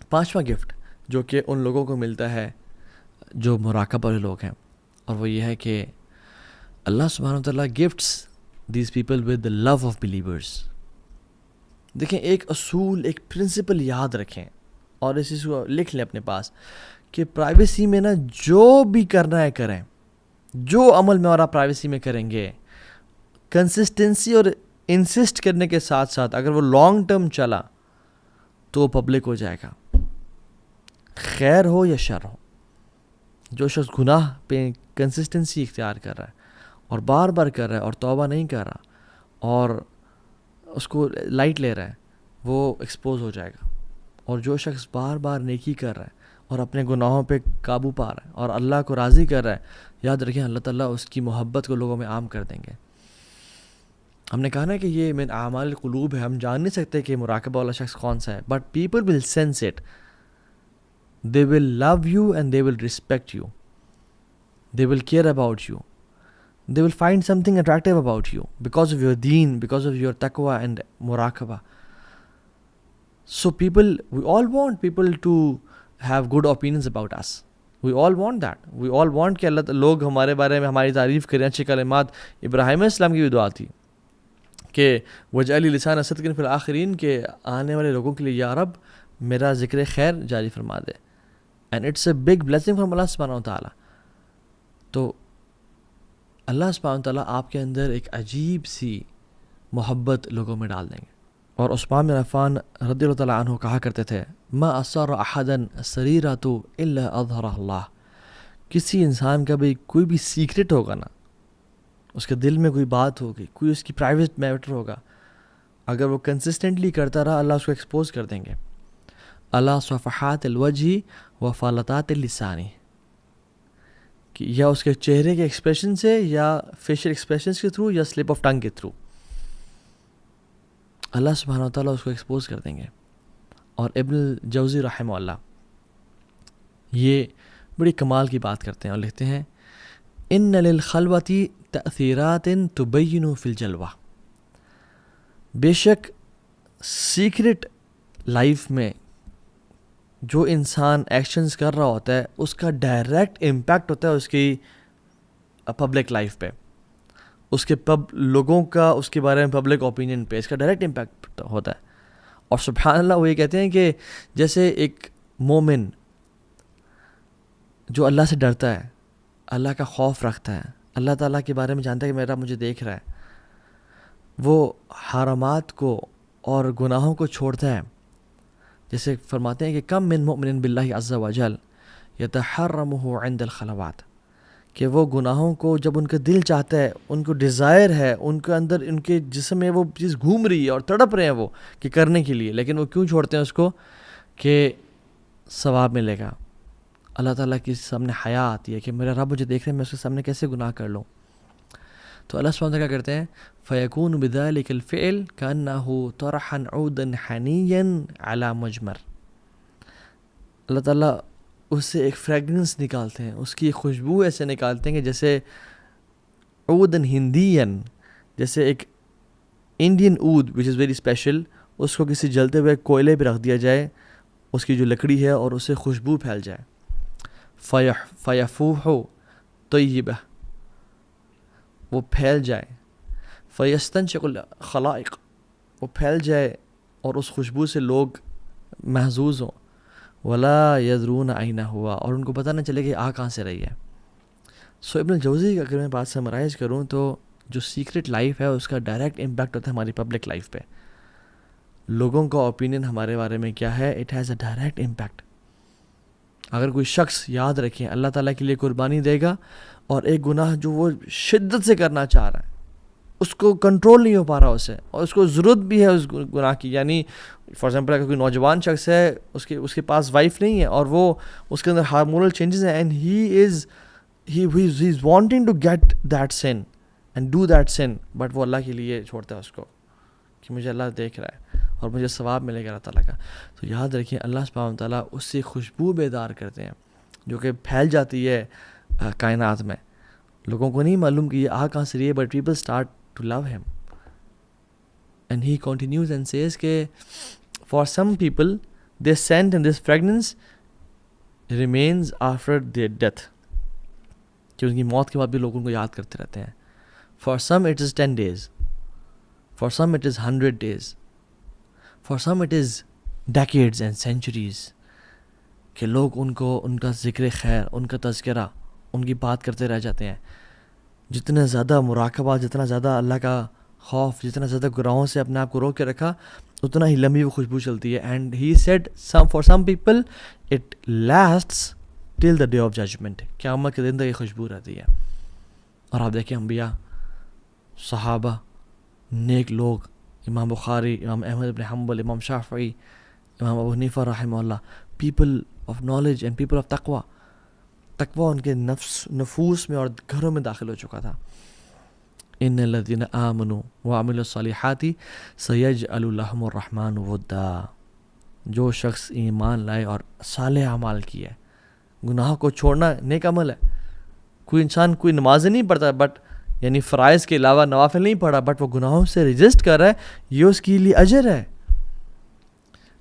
5واں گفٹ جو کہ ان لوگوں کو ملتا ہے جو مراقبہ والے لوگ ہیں, اور وہ یہ ہے کہ اللہ سبحانہ وتعالیٰ gifts these people with the love of believers. دیکھیں ایک اصول, ایک پرنسپل یاد رکھیں اور اس چیز کو لکھ لیں اپنے پاس کہ پرائیویسی میں نا جو بھی کرنا ہے کریں, جو عمل میں اور آپ پرائیویسی میں کریں گے, کنسسٹنسی اور انسسٹ کرنے کے ساتھ ساتھ اگر وہ لانگ ٹرم چلا تو وہ پبلک ہو جائے گا, خیر ہو یا شر ہو. جو شخص گناہ پہ کنسسٹنسی اختیار کر رہا ہے اور بار بار کر رہا ہے اور توبہ نہیں کر رہا اور اس کو لائٹ لے رہا ہے, وہ ایکسپوز ہو جائے گا. اور جو شخص بار بار نیکی کر رہا ہے اور اپنے گناہوں پہ قابو پا رہا ہے اور اللہ کو راضی کر رہا ہے, یاد رکھیں اللہ تعالیٰ اس کی محبت کو لوگوں میں عام کر دیں گے. ہم نے کہا نا کہ یہ من اعمال القلوب ہے, ہم جان نہیں سکتے کہ مراقبہ والا شخص کون سا ہے, but people will sense it. They will love you and they will respect you. They will care about you. They will find something attractive about you because of your deen, because of your taqwa and muraqabah. So we all want people to have good opinions about us. We all want that. We all want کہ اللہ لوگ ہمارے بارے میں ہماری تعریف کریں, اچھے کلمات. ابراہیم علیہ السلام کی بھی دعا تھی کہ وجعل لسان صدق فی الآخرین, کہ آنے والے لوگوں کے لیے یا رب میرا ذکر خیر جاری فرما دے. And it's a big blessing from Allah subhanahu wa ta'ala. تو اللہ سبحانہ وتعالیٰ آپ کے اندر ایک عجیب سی محبت لوگوں میں ڈال دیں گے. اور عثمان بن عفان رضی اللہ تعالیٰ عنہ کہا کرتے تھے ما اسر احدا سریرۃ الا اظہرہ اللہ. کسی انسان کا بھی کوئی بھی سیکرٹ ہوگا نا, اس کے دل میں کوئی بات ہوگی, کوئی اس کی پرائیویٹ میٹر ہوگا, اگر وہ کنسسٹنٹلی کرتا رہا اللہ اس کو ایکسپوز کر دیں گے. اللہ صفحات الوجہ و فالتات اللسانی, کہ یا اس کے چہرے کے ایکسپریشن سے یا فیشل ایکسپریشنز کے تھرو یا سلپ آف ٹنگ کے تھرو. اللہ سبحانہ و تعالیٰ اس کو ایکسپوز کر دیں گے. اور ابن الجوزی رحمہ اللہ یہ بڑی کمال کی بات کرتے ہیں اور لکھتے ہیں ان للخلوتی تأثیرات تبین فی الجلوہ. بے شک سیکرٹ لائف میں جو انسان ایکشنز کر رہا ہوتا ہے اس کا ڈائریکٹ امپیکٹ ہوتا ہے اس کی پبلک لائف پہ, اس کے لوگوں کا اس کے بارے میں پبلک اوپینین پہ اس کا ڈائریکٹ امپیکٹ ہوتا ہے. اور سبحان اللہ وہ یہ کہتے ہیں کہ جیسے ایک مومن جو اللہ سے ڈرتا ہے, اللہ کا خوف رکھتا ہے, اللہ تعالیٰ کے بارے میں جانتا ہے کہ میرا مجھے دیکھ رہا ہے, وہ حرامات کو اور گناہوں کو چھوڑتا ہے. جیسے فرماتے ہیں کہ کم من مؤمن باللہ عز وجل یتحرمہ عند الخلوات, کہ وہ گناہوں کو جب ان کا دل چاہتا ہے, ان کو ڈیزائر ہے, ان کے اندر ان کے جسم میں وہ چیز گھوم رہی ہے اور تڑپ رہے ہیں وہ کہ کرنے کے لیے, لیکن وہ کیوں چھوڑتے ہیں اس کو کہ ثواب ملے گا. اللہ تعالیٰ کے سامنے حیا آتی ہے کہ میرا رب مجھے دیکھ رہے ہیں, میں اس کے سامنے کیسے گناہ کر لوں. تو اللہ سبحانہ کیا کرتے ہیں فَيَكُونُ بِذَلِكَ الْفِعْلِ كَأَنَّهُ طَرَحًا عُودًا حَنِيًّا عَلَى مُجْمَرٍ. اللہ تعالیٰ اس سے ایک فریگرنس نکالتے ہیں, اس کی ایک خوشبو ایسے نکالتے ہیں کہ جیسے عودن ہندین, جیسے ایک انڈین عود وچ از ویری اسپیشل, اس کو کسی جلتے ہوئے کوئلے پہ رکھ دیا جائے, اس کی جو لکڑی ہے, اور اسے خوشبو پھیل جائے. فیفوح طیبہ, وہ پھیل جائے. فیستنشق الخلائق, وہ پھیل جائے اور اس خوشبو سے لوگ محظوظ ہوں. ولا یدرون اینا ہوا, اور ان کو پتہ نہ چلے کہ آ کہاں سے رہی ہے. سو ابن الجوزی کی اگر میں بات سمرائز کروں تو جو سیکرٹ لائف ہے اس کا ڈائریکٹ امپیکٹ ہوتا ہے ہماری پبلک لائف پہ. لوگوں کا اوپینین ہمارے بارے میں کیا ہے, it has a direct impact. اگر کوئی شخص یاد رکھیں اللہ تعالیٰ کے لیے قربانی دے گا اور ایک گناہ جو وہ شدت سے کرنا چاہ رہا ہے, اس کو کنٹرول نہیں ہو پا رہا اسے, اور اس کو ضرورت بھی ہے اس گناہ کی, یعنی فار ایگزامپل اگر کوئی نوجوان شخص ہے, اس کے پاس وائف نہیں ہے اور وہ اس کے اندر ہارمونل چینجز ہیں, and he is wanting to get that sin and do that sin, but وہ اللہ کے لیے چھوڑتا ہے اس کو کہ مجھے اللہ دیکھ رہا ہے اور مجھے ثواب ملے گا اللہ تعالیٰ کا. تو یاد رکھیں اللہ سبحانہ وتعالیٰ اس سے خوشبو بیدار کرتے ہیں جو کہ پھیل جاتی ہے کائنات میں. لوگوں کو نہیں معلوم کہ یہ آ کہاں سے رہی ہے, but people start to love him. And he continues and says کہ for some people this scent and this fragrance remains after their death, کہ ان کی موت کے بعد بھی لوگ ان کو یاد کرتے رہتے ہیں. For some it is 10 days, for some it is 100 days, for some it is decades and centuries, کہ لوگ ان کو ان کا ذکر خیر, ان کا تذکرہ, ان کی بات کرتے رہ جاتے ہیں. جتنا زیادہ مراقبہ, جتنا زیادہ اللہ کا خوف, جتنا زیادہ گناہوں سے اپنے آپ کو روک کے رکھا, اتنا ہی لمبی وہ خوشبو چلتی ہے. And he said for some people it lasts till the day of judgment, قیامت کے دن تک یہ خوشبو رہتی ہے. اور آپ دیکھیں انبیاء, صحابہ, نیک لوگ, امام بخاری, امام احمد بن حنبل, امام شافعی, امام ابو حنیفہ رحمہ اللہ, people of knowledge and people of تقوی. تقوی ان کے نفوس میں اور گھروں میں داخل ہو چکا تھا. ان الذین آمنوا وعملوا الصالحات سیجعل لهم الرحمن ودا, جو شخص ایمان لائے اور صالح اعمال کیے. گناہ کو چھوڑنا نیک عمل ہے. کوئی انسان کوئی نمازیں نہیں پڑھتا, بٹ یعنی فرائض کے علاوہ نوافل نہیں پڑھا, بٹ وہ گناہوں سے رجسٹ کر رہا ہے, یہ اس کے لیے اجر ہے.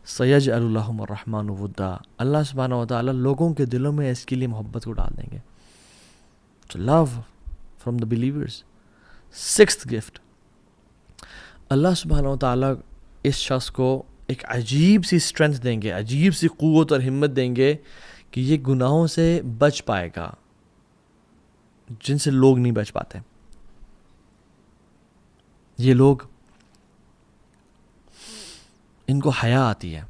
سیجعل لهم الرحمن ودا, اللہ سبحانہ وتعالی لوگوں کے دلوں میں اس کے لیے محبت کو ڈال دیں گے. So love from the believers. 6th gift, اللہ سبحانہ وتعالی اس شخص کو ایک عجیب سی اسٹرینتھ دیں گے, عجیب سی قوت اور ہمت دیں گے کہ یہ گناہوں سے بچ پائے گا جن سے لوگ نہیں بچ پاتے. یہ لوگ, ان کو حیا آتی ہے,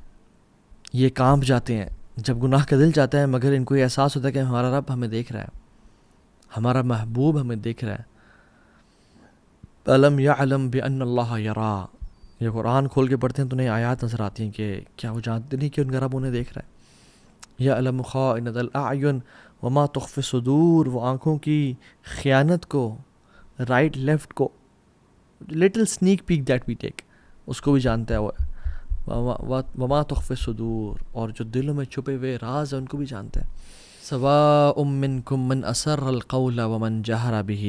یہ کانپ جاتے ہیں جب گناہ کا دل چاہتا ہے, مگر ان کو یہ احساس ہوتا ہے کہ ہمارا رب ہمیں دیکھ رہا ہے, ہمارا محبوب ہمیں دیکھ رہا ہے. الم یعلم بان اللہ یرا, یہ قرآن کھول کے پڑھتے ہیں تو انہیں آیات نظر آتی ہیں کہ کیا وہ جانتے نہیں کہ ان کا رب انہیں دیکھ رہا ہے. یعلم خائنۃ الاعین وما تخفی الصدور, وہ آنکھوں کی خیانت کو, رائٹ لیفٹ کو, little snack pack that we take, اس کو بھی جانتا ہے وہ، وما تخفی الصدور، اور جو دلوں میں چھپے ہوئے راز ہیں ان کو بھی جانتا ہے. سواء منکم من اسر القول ومن جہر بہ،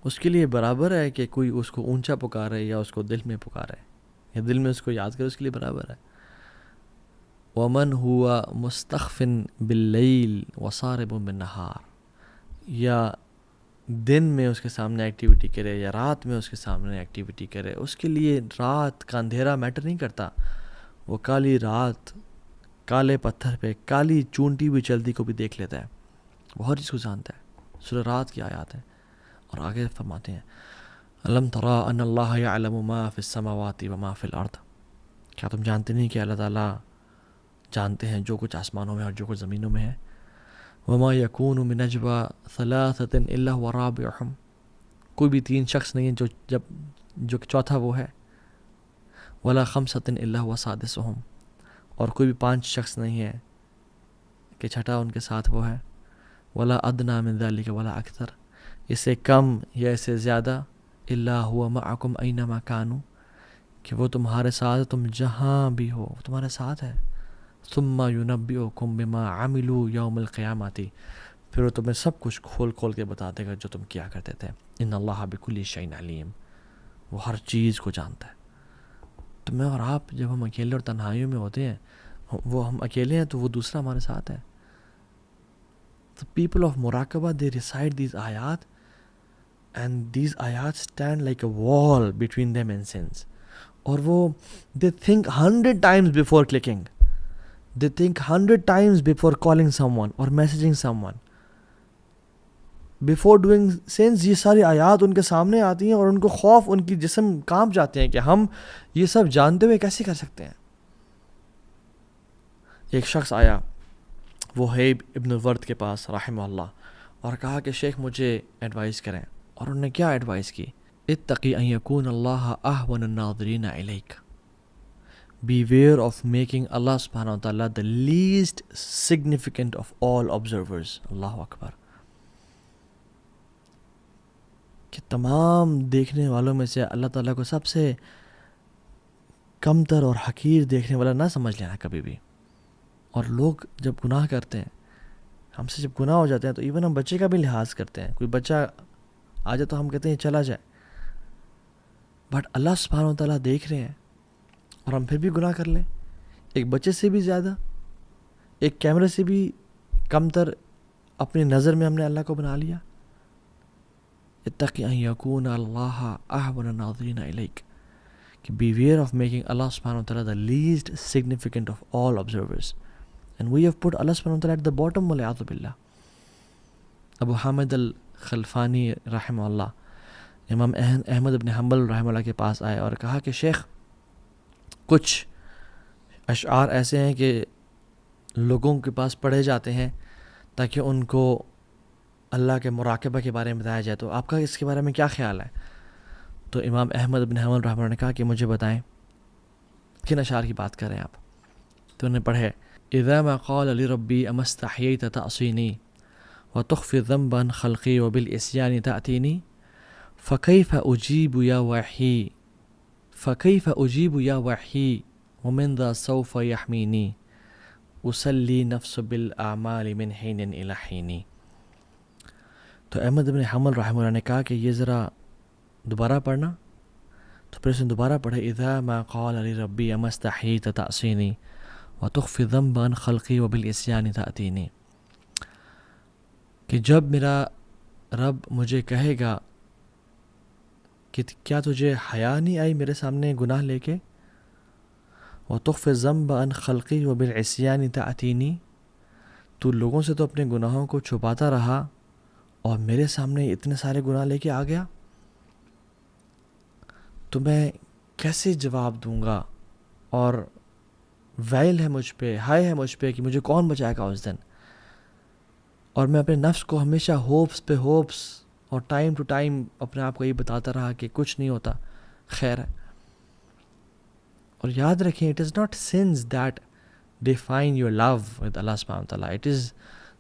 اس کے لیے برابر ہے کہ کوئی اس کو اونچا پکارے یا اس کو دل میں پکارے یا دل میں اس کو یاد کرے، اس کے لیے برابر ہے. ومن ہوا مستخف باللیل وصارب بالنہار، یا دن میں اس کے سامنے ایکٹیویٹی کرے یا رات میں اس کے سامنے ایکٹیویٹی کرے، اس کے لیے رات کا اندھیرا میٹر نہیں کرتا. وہ کالی رات کالے پتھر پہ کالی چونٹی بھی چلتی کو بھی دیکھ لیتا ہے، وہ ہر چیز کو جانتا ہے. سورہ رات کی آیات ہیں. اور آگے فرماتے ہیں الم تری ان اللہ یعلم ما فی السماوات وما فی الارض، کیا تم جانتے نہیں کہ اللہ تعالیٰ جانتے ہیں جو کچھ آسمانوں میں اور جو کچھ زمینوں میں ہے. وما یکون من نجوى ثلاثة الا هو رابعهم، کوئی بھی 3 شخص نہیں ہے جو چوتھا وہ ہے. ولا 5 الا هو سادسهم، اور کوئی بھی 5 شخص نہیں ہے کہ چھٹا ان کے ساتھ وہ ہے. ولا ادنى من ذلك ولا اکثر، اس سے کم یا اس سے زیادہ. الا هو معكم اينما كانوا، کہ وہ تمہارے ساتھ، تم جہاں بھی ہو وہ تمہارے ساتھ ہے. ثم ينبئكم بما عملوا يوم القیامت، پھر وہ تمہیں سب کچھ کھول کھول کے بتا دے گا جو تم کیا کرتے تھے. ان اللہ بكل شيء علیم، وہ ہر چیز کو جانتا ہے. تو میں اور آپ جب ہم اکیلے اور تنہائیوں میں ہوتے ہیں، وہ ہم اکیلے ہیں تو وہ دوسرا ہمارے ساتھ ہے. The people of Muraqabah, they recite these ayat, and these ayat stand like a wall between them and sins. اور وہ they think 100 times before clicking. They think 100 times before calling someone or messaging someone. Before doing sins، یہ ساری آیات ان کے سامنے آتی ہیں اور ان کو خوف، ان کی جسم کانپ جاتے ہیں کہ ہم یہ سب جانتے ہوئے کیسے کر سکتے ہیں. ایک شخص آیا وہیب ابن ورد کے پاس رحمہ اللہ اور کہا کہ شیخ مجھے ایڈوائز کریں. اور انہوں نے کیا ایڈوائز کی؟ اتقی ان یکون اللہ اہون الناظرین الیک، beware of making Allah subhanahu wa ta'ala the least significant of all observers. اللہ اکبر. کہ تمام دیکھنے والوں میں سے اللہ تعالیٰ کو سب سے کمتر اور حقیر دیکھنے والا نہ سمجھ لینا کبھی بھی. اور لوگ جب گناہ کرتے ہیں، ہم سے جب گناہ ہو جاتے ہیں تو ایون ہم بچے کا بھی لحاظ کرتے ہیں. کوئی بچہ آ جائے تو ہم کہتے ہیں چلا جائے، بٹ اللہ سبحانہ و تعالیٰ دیکھ رہے ہیں اور ہم پھر بھی گناہ کر لیں. ایک بچے سے بھی زیادہ، ایک کیمرے سے بھی کمتر اپنی نظر میں ہم نے اللہ کو بنا لیا. اتقی ان یکون اللہ اہون الناظرین الیک، کہ beware of making Allah subhanahu wa ta'ala the least significant of all observers. And we have put Allah subhanahu wa ta'ala at the bottom, وَلِعَذُ بِاللَّهِ. ابو حامد الخلفانی رحمہ اللہ امام احمد بن حنبل رحمہ اللہ کے پاس آئے اور کہا کہ شیخ کچھ اشعار ایسے ہیں کہ لوگوں کے پاس پڑھے جاتے ہیں تاکہ ان کو اللہ کے مراقبہ کے بارے میں بتایا جائے، تو آپ کا اس کے بارے میں کیا خیال ہے؟ تو امام احمد بن حنبل رحمہ اللہ نے کہا کہ مجھے بتائیں کن اشعار کی بات کریں آپ. تو انہوں نے پڑھے اذا ما قال لربی اما استحییت تعصینی وتخفی ذنبا خلقی وبالعصیان تأتینی فکیف اجیب یا وحی فکیف اجیب یا وحی ومن ذا سوف یحمینی اسلی نفس بالاعمال من حین الی حین. تو احمد بن حنبل رحمہ اللہ نے کہا کہ یہ ذرا دوبارہ پڑھنا. تو پھر اس نے دوبارہ پڑھا اذا ما قال لربی اما استحییت تعصینی وتخفی ذنبا خلقی وبالعصیان تأتینی، کہ جب میرا رب مجھے کہے گا کہ کیا تجھے حیا نہیں آئی میرے سامنے گناہ لے کے، وتخفی ذنبا خلقی وبالعصیان تأتینی، تو لوگوں سے تو اپنے گناہوں کو چھپاتا رہا اور میرے سامنے اتنے سارے گناہ لے کے آ گیا، تو میں کیسے جواب دوں گا؟ اور ویل ہے مجھ پہ، ہائے ہے مجھ پہ کہ مجھے کون بچائے گا اس دن. اور میں اپنے نفس کو ہمیشہ ہوپس پہ ہوپس اور ٹائم ٹو ٹائم اپنے آپ کو یہ بتاتا رہا کہ کچھ نہیں ہوتا، خیر ہے. اور یاد رکھیں it is not sins that define your love with Allah subhanahu wa ta'ala, it is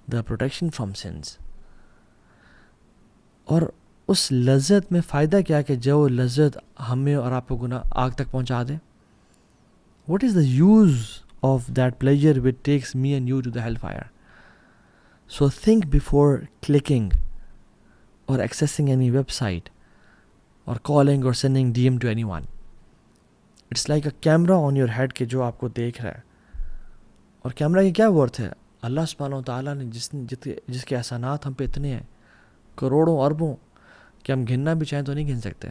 the protection from sins. اور اس لذت میں فائدہ کیا کہ جو لذت ہمیں اور آپ کو گناہ آگ تک پہنچا دے. What is the use of that pleasure which takes me and you to the hell fire. So think before clicking or accessing any website or calling or sending D M to anyone. It's like a camera on your head کہ جو آپ کو دیکھ رہا ہے. اور کیمرا کی کیا ورتھ ہے؟ اللہ سبحانہ و تعالیٰ نے جس کے احسانات ہم پہ اتنے ہیں، کروڑوں اربوں، کہ ہم گننا بھی چاہیں تو نہیں گن سکتے.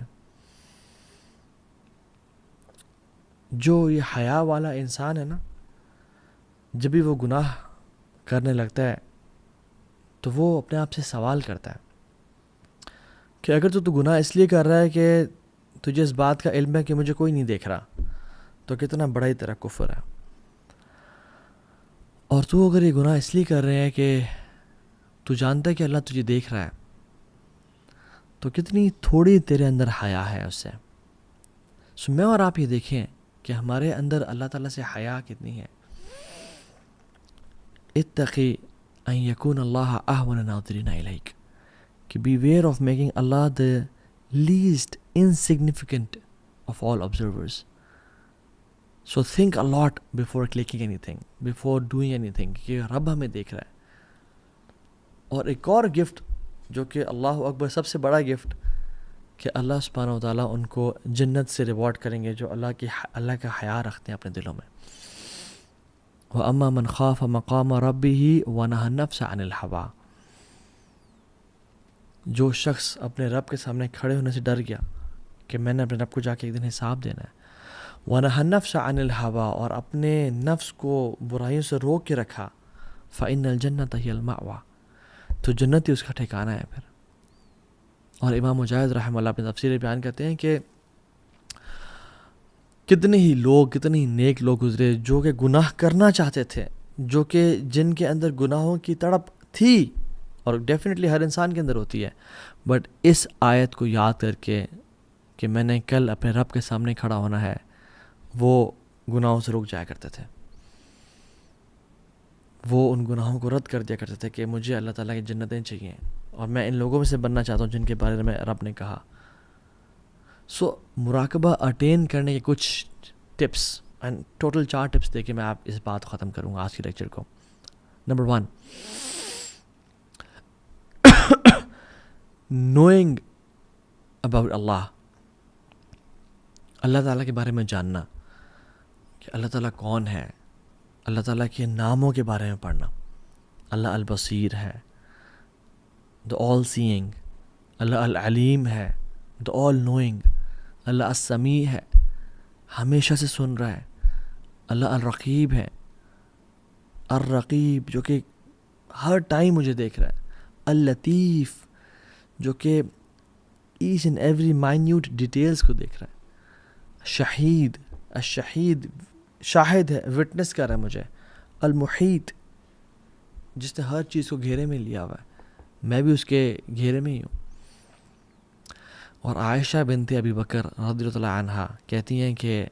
جو یہ حیا والا انسان ہے نا، جب بھی وہ گناہ کرنے لگتا ہے تو وہ اپنے آپ سے سوال کرتا ہے کہ اگر تو گناہ اس لیے کر رہا ہے کہ تجھے اس بات کا علم ہے کہ مجھے کوئی نہیں دیکھ رہا، تو کتنا بڑا ہی تیرا کفر ہے. اور تو اگر یہ گناہ اس لیے کر رہے ہیں کہ تو جانتا ہے کہ اللہ تجھے دیکھ رہا ہے، تو کتنی تھوڑی تیرے اندر حیا ہے اس سے. سو میں اور آپ یہ دیکھیں کہ ہمارے اندر اللہ تعالیٰ سے حیا کتنی ہے. اتقی ان یکون اللہ اہون الناظرین الیک، کہ beware of making Allah the least insignificant of all observers. So think a lot before clicking anything, before doing anything, کہ رب ہمیں دیکھ رہا ہے. اور ایک اور گفٹ جو کہ اللہ اکبر سب سے بڑا گفٹ، کہ اللہ سبحانہ و تعالیٰ ان کو جنت سے ریوارڈ کریں گے جو اللہ کا حیا رکھتے ہیں اپنے دلوں میں. وَأَمَّا مَنْ خَافَ مَقَامَ رَبِّهِ وَنَهَى النَّفْسَ عَنِ الْهَوَىٰ، جو شخص اپنے رب کے سامنے کھڑے ہونے سے ڈر گیا کہ میں نے اپنے رب کو جا کے ایک دن حساب دینا ہے. وَنَهَى النَّفْسَ عَنِ الْهَوَىٰ، اور اپنے نفس کو برائیوں سے روک کے رکھا. فَإِنَّ الْجَنَّةَ هِيَ الْمَأْوَىٰ، تو جنت ہی اس کا ٹھکانہ ہے پھر. اور امام مجاہد رحمہ اللہ اپنے تفسیر بیان کرتے ہیں کہ کتنے ہی لوگ، کتنے ہی نیک لوگ گزرے جو کہ گناہ کرنا چاہتے تھے، جو کہ جن کے اندر گناہوں کی تڑپ تھی، اور ڈیفینیٹلی ہر انسان کے اندر ہوتی ہے، بٹ اس آیت کو یاد کر کے کہ میں نے کل اپنے رب کے سامنے کھڑا ہونا ہے، وہ گناہوں سے رک جایا کرتے تھے. وہ ان گناہوں کو رد کر دیا کرتے تھے کہ مجھے اللہ تعالیٰ کی جنتیں چاہیے، اور میں ان لوگوں میں سے بننا چاہتا ہوں جن کے بارے میں رب نے کہا. سو مراقبہ اٹین کرنے کے کچھ ٹپس، اینڈ ٹوٹل 4 ٹپس دے کے میں آپ اس بات ختم کروں گا آج کی لیکچر کو. نمبر 1، نوئنگ اباؤٹ اللہ تعالیٰ کے بارے میں جاننا کہ اللہ تعالیٰ کون ہے. اللہ تعالیٰ کے ناموں کے بارے میں پڑھنا. اللہ البصیر ہے، the all seeing. اللہ العلیم ہے، the all knowing. اللہ السمیع ہے، ہمیشہ سے سن رہا ہے. اللہ الرقیب ہے، الرقیب جو کہ ہر ٹائم مجھے دیکھ رہا ہے. اللطیف جو کہ each and every minute details کو دیکھ رہا ہے. شہید، الشہید شاہد ہے، وٹنس کر رہا ہے مجھے. المحیط جس نے ہر چیز کو گھیرے میں لیا ہوا ہے، میں بھی اس کے گھیرے میں ہی ہوں. اور عائشہ بنت ابی بکر رضی اللہ عنہا کہتی ہیں کہ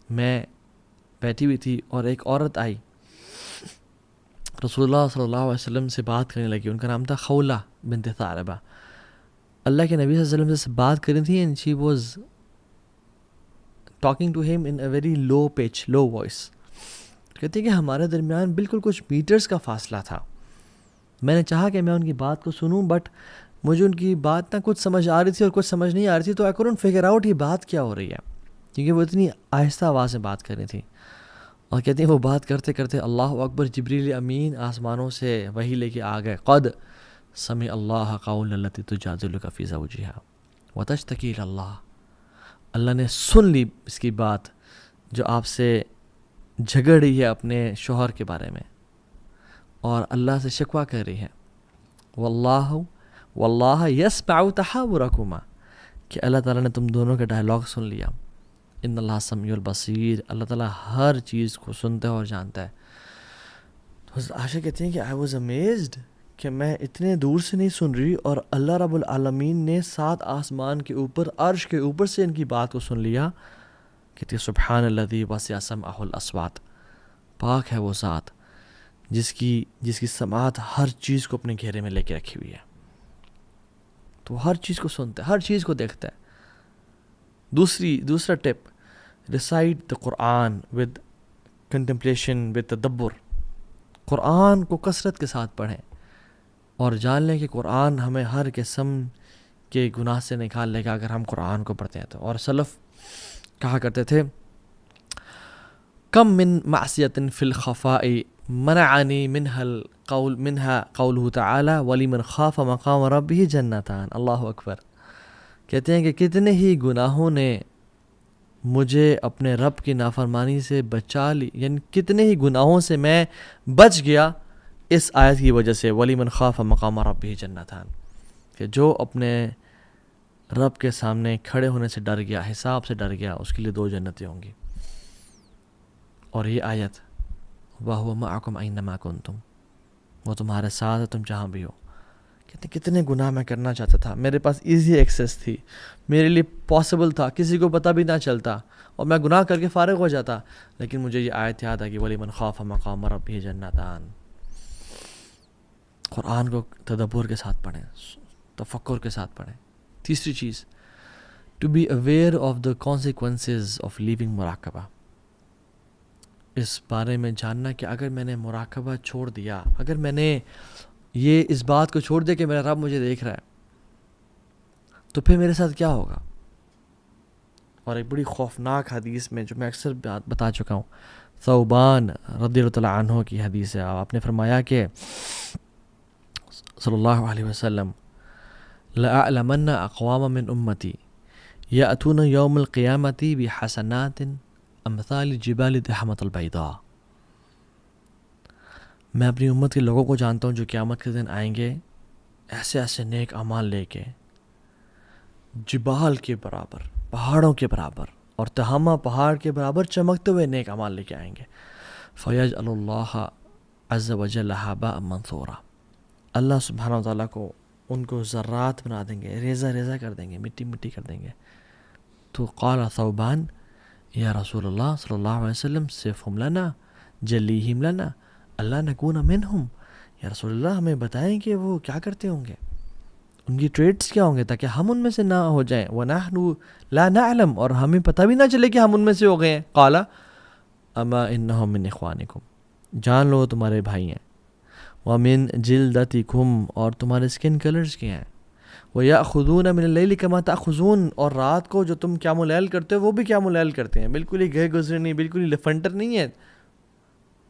میں بیٹھی ہوئی تھی اور ایک عورت آئی، رسول اللہ صلی اللہ علیہ وسلم سے بات کرنے لگی. ان کا نام تھا خولہ بنت ثعلبہ. اللہ کے نبی صلی اللہ علیہ وسلم سے بات کر رہی تھی، and she was talking to him in a very low pitch, low voice. کہتے ہیں کہ ہمارے درمیان بالکل کچھ میٹرز کا فاصلہ تھا. میں نے چاہا کہ میں ان کی بات کو سنوں، بٹ مجھے ان کی بات نہ کچھ سمجھ آ رہی تھی اور کچھ سمجھ نہیں آ رہی تھی. تو آئی کڈنٹ فگر آؤٹ یہ بات کیا ہو رہی ہے، کیونکہ وہ اتنی آہستہ آواز میں بات کر رہی تھی. اور کہتے ہیں وہ بات کرتے کرتے اللہ اکبر، جبریل امین آسمانوں سے وحی لے کے آ گئے. قد سمع اللہ قول التی تجادلک فی زوجہا وتشتکی الی اللہ. اللہ نے سن لی اس کی بات جو آپ سے جھگڑ رہی ہے اپنے شوہر کے بارے میں، اور اللہ سے شکوہ کر رہی ہے. واللہ یسمع تحاورکما، کہ اللہ تعالیٰ نے تم دونوں کا ڈائلاگ سن لیا. ان اللہ سمیع البصیر، اللہ تعالیٰ ہر چیز کو سنتا ہے اور جانتا ہے. تو عائشہ کہتی ہیں کہ آئی واز امیزڈ کہ میں اتنے دور سے نہیں سن رہی، اور اللہ رب العالمین نے 7 آسمان کے اوپر، عرش کے اوپر سے ان کی بات کو سن لیا. کہتی ہے سبحان الذی وسع سمعہ الاصوات، پاک ہے وہ ذات جس کی سماعت ہر چیز کو اپنے گھیرے میں لے کے رکھی ہوئی ہے. تو وہ ہر چیز کو سنتا ہے، ہر چیز کو دیکھتا ہے. دوسرا tip, recite the Quran with contemplation with تدبر. قرآن کو کثرت کے ساتھ پڑھیں اور جان لیں کہ قرآن ہمیں ہر قسم کے گناہ سے نکال لے گا اگر ہم قرآن کو پڑھتے ہیں تو. اور سلف کہا کرتے تھے کم من معصیت فی الخفاء منعنی منها قوله تعالی ولمن خاف مقام ربہ جنتان. اللہ اکبر. کہتے ہیں کہ کتنے ہی گناہوں نے مجھے اپنے رب کی نافرمانی سے بچا لی، یعنی کتنے ہی گناہوں سے میں بچ گیا اس آیت کی وجہ سے. وَلِمَنْ خَافَ مَقَامَ رَبِّهِ جَنَّتَانِ، کہ جو اپنے رب کے سامنے کھڑے ہونے سے ڈر گیا، حساب سے ڈر گیا، اس کے لیے 2 جنتیں ہوں گی. اور یہ آیت وَهُوَ مَعَكُمْ أَيْنَمَا كُنْتُمْ، وہ تمہارے ساتھ ہے تم جہاں بھی ہو. کتنے گناہ میں کرنا چاہتا تھا، میرے پاس ایزی ایکسیس تھی، میرے لیے پاسبل تھا، کسی کو پتہ بھی نہ چلتا اور میں گناہ کر کے فارغ ہو جاتا. لیکن مجھے یہ آیت یاد ہے کہ وَلِمَنْ خَافَ مَقَامَ رَبِّهِ جَنَّتَانِ. قرآن کو تدبر کے ساتھ پڑھیں، تفکر کے ساتھ پڑھیں. تیسری چیز، to be aware of the consequences of leaving مراقبہ. اس بارے میں جاننا کہ اگر میں نے مراقبہ چھوڑ دیا، اگر میں نے یہ اس بات کو چھوڑ دیا کہ میرا رب مجھے دیکھ رہا ہے، تو پھر میرے ساتھ کیا ہوگا. اور ایک بڑی خوفناک حدیث میں جو میں اکثر بتا چکا ہوں، ثوبان رضی اللہ عنہ کی حدیث ہے. آپ نے فرمایا کہ صلی اللہ علیہ وسلم لَأَعْلَمَنَّ أَقْوَامًا مِّنْ أُمَّتِي يَأْتُونَ يَوْمَ الْقِيَامَةِ بِحَسَنَاتٍ أَمْثَالِ جِبَالِ تِحَمَةَ الْبَيْضَاءِ. میں اپنی امت کے لوگوں کو جانتا ہوں جو قیامت کے دن آئیں گے ایسے ایسے نیک اعمال لے کے، جبال کے برابر، پہاڑوں کے برابر، اور تہامہ پہاڑ کے برابر چمکتے ہوئے نیک اعمال لے کے آئیں گے. فَيَجْعَلُ اللَّهَ عَزَّ وَجَلَّ هَبَاءً مَنْثُورًا. اللہ سبحانہ و تعالیٰ کو ان کو ذرات بنا دیں گے، ریزہ ریزہ کر دیں گے، مٹی مٹی کر دیں گے. تو قال ثوبان یا رسول اللہ صلی اللہ علیہ وسلم صفہم لنا جلیہم لنا اللہ نکون منہم. یا رسول اللہ ہمیں بتائیں کہ وہ کیا کرتے ہوں گے، ان کی ٹریٹس کیا ہوں گے تاکہ ہم ان میں سے نہ ہو جائیں. وَنَحْنُ لَا نَعْلَمْ، اور ہمیں پتہ بھی نہ چلے کہ ہم ان میں سے ہو گئے ہیں. قال اما انہم من اخوانکم، جان لو تمہارے بھائی ہیں. وَمِن جِلْدَتِكُمْ، اور تمہارے سکن کلرز کے ہیں. وَيَأْخُذُونَ مِنَ اللَّيْلِ كَمَا تَأْخُذُونَ، اور رات کو جو تم قیام اللیل کرتے ہو وہ بھی قیام اللیل کرتے ہیں. بالکل ہی گئے گزرے نہیں، بالکل ہی لفنٹر نہیں ہے،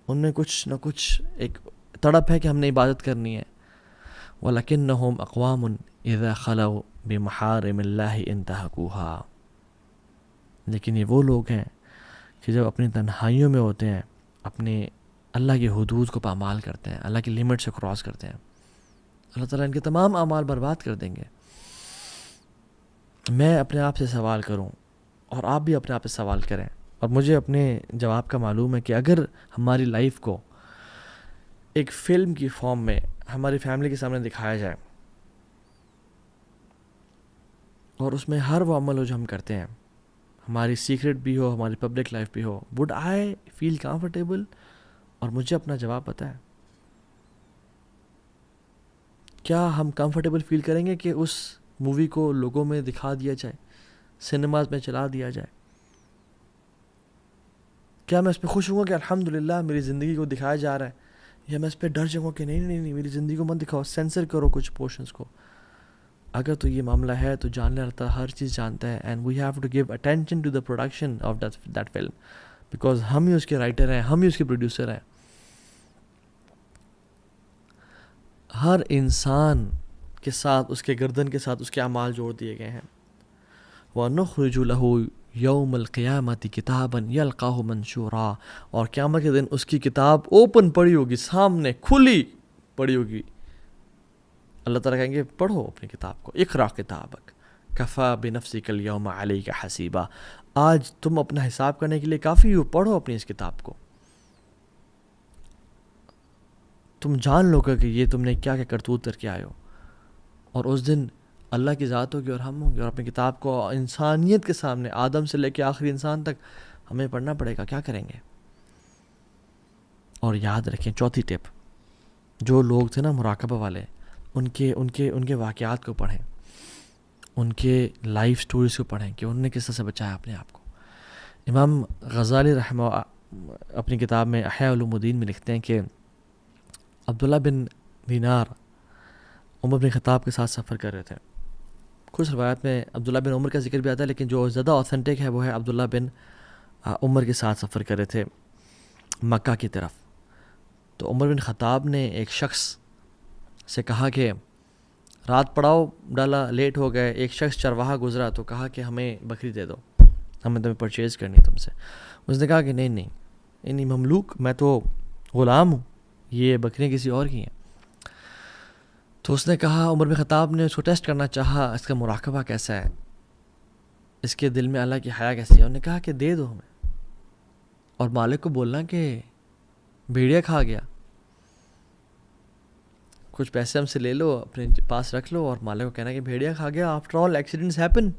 ان میں کچھ نہ کچھ ایک تڑپ ہے کہ ہم نے عبادت کرنی ہے. وَلَكِنَّهُمْ أَقْوَامٌ إِذَا خَلَوْا بِمَحَارِمِ اللَّهِ انْتَهَكُوهَا. لیکن یہ وہ لوگ ہیں کہ جب اپنی تنہائیوں میں ہوتے ہیں، اپنے اللہ کی حدود کو پامال کرتے ہیں، اللہ کی لیمٹ سے کراس کرتے ہیں، اللہ تعالیٰ ان کے تمام اعمال برباد کر دیں گے. میں اپنے آپ سے سوال کروں اور آپ بھی اپنے آپ سے سوال کریں، اور مجھے اپنے جواب کا معلوم ہے کہ اگر ہماری لائف کو ایک فلم کی فارم میں ہماری فیملی کے سامنے دکھایا جائے اور اس میں ہر وہ عمل ہو جو ہم کرتے ہیں، ہماری سیکرٹ بھی ہو، ہماری پبلک لائف بھی ہو، وڈ آئی فیل کمفرٹیبل؟ اور مجھے اپنا جواب پتہ ہے. کیا ہم کمفرٹیبل فیل کریں گے کہ اس مووی کو لوگوں میں دکھا دیا جائے، سنیماز میں چلا دیا جائے؟ کیا میں اس پہ خوش ہوں گا کہ الحمدللہ میری زندگی کو دکھایا جا رہا ہے، یا میں اس پہ ڈر جاؤں گا کہ نہیں میری زندگی کو مت دکھاؤ، سینسر کرو کچھ پورشنز کو؟ اگر تو یہ معاملہ ہے تو جان لیتا ہر چیز جانتا ہے. And we have to give attention to the production of that film, because ہم ہی اس کے رائٹر ہیں، ہم ہی اس کے پروڈیوسر ہیں. ہر انسان کے ساتھ، اس کے گردن کے ساتھ اس کے اعمال جوڑ دیے گئے ہیں. وَنُخْرِجُ لَهُ یوم القیامت کتابًا یلقاہ منشورا، اور قیامت کے دن اس کی کتاب اوپن پڑی ہوگی، سامنے کھلی پڑی ہوگی. اللہ تعالیٰ کہیں گے پڑھو اپنی کتاب کو، اقرا کتابک کفا بنفسک الیوم علیک حسیبا، آج تم اپنا حساب کرنے کے لیے کافی ہو، پڑھو اپنی اس کتاب کو. تم جان لو کہ یہ تم نے کیا کیا کرتوت کر کے آئے ہو. اور اس دن اللہ کی ذات ہوگی اور ہم ہوں گے، اور اپنی کتاب کو انسانیت کے سامنے، آدم سے لے کے آخری انسان تک ہمیں پڑھنا پڑے گا. کیا کریں گے؟ اور یاد رکھیں، چوتھی ٹپ، جو لوگ تھے نا مراقبہ والے، ان کے واقعات کو پڑھیں. ان کے لائف سٹوریز کو پڑھیں کہ انہوں نے کس طرح سے بچایا اپنے آپ کو. امام غزالی رحمہ اپنی کتاب میں احیاء علوم الدین میں لکھتے ہیں کہ عبداللہ بن دینار عمر بن خطاب کے ساتھ سفر کر رہے تھے. کچھ روایت میں عبداللہ بن عمر کا ذکر بھی آتا ہے، لیکن جو زیادہ اوتھینٹک ہے وہ ہے عبداللہ بن عمر کے ساتھ سفر کر رہے تھے مکہ کی طرف. تو عمر بن خطاب نے ایک شخص سے کہا کہ رات پڑاؤ ڈالا، لیٹ ہو گئے. ایک شخص چرواہا گزرا تو کہا کہ ہمیں بکری دے دو، ہمیں تمہیں پرچیز کرنی ہے تم سے. اس نے کہا کہ نہیں مملوک، میں تو غلام ہوں، یہ بکریاں کسی اور کی ہیں. تو اس نے کہا، عمر بن خطاب نے اس کو ٹیسٹ کرنا چاہا، اس کا مراقبہ کیسا ہے، اس کے دل میں اللہ کی حیا کیسی ہے. انہوں نے کہا کہ دے دو ہمیں، اور مالک کو بولنا کہ بھیڑیا کھا گیا، کچھ پیسے ہم سے لے لو، اپنے پاس رکھ لو، اور مالک کو کہنا کہ بھیڑیا کھا گیا. After all accidents happen.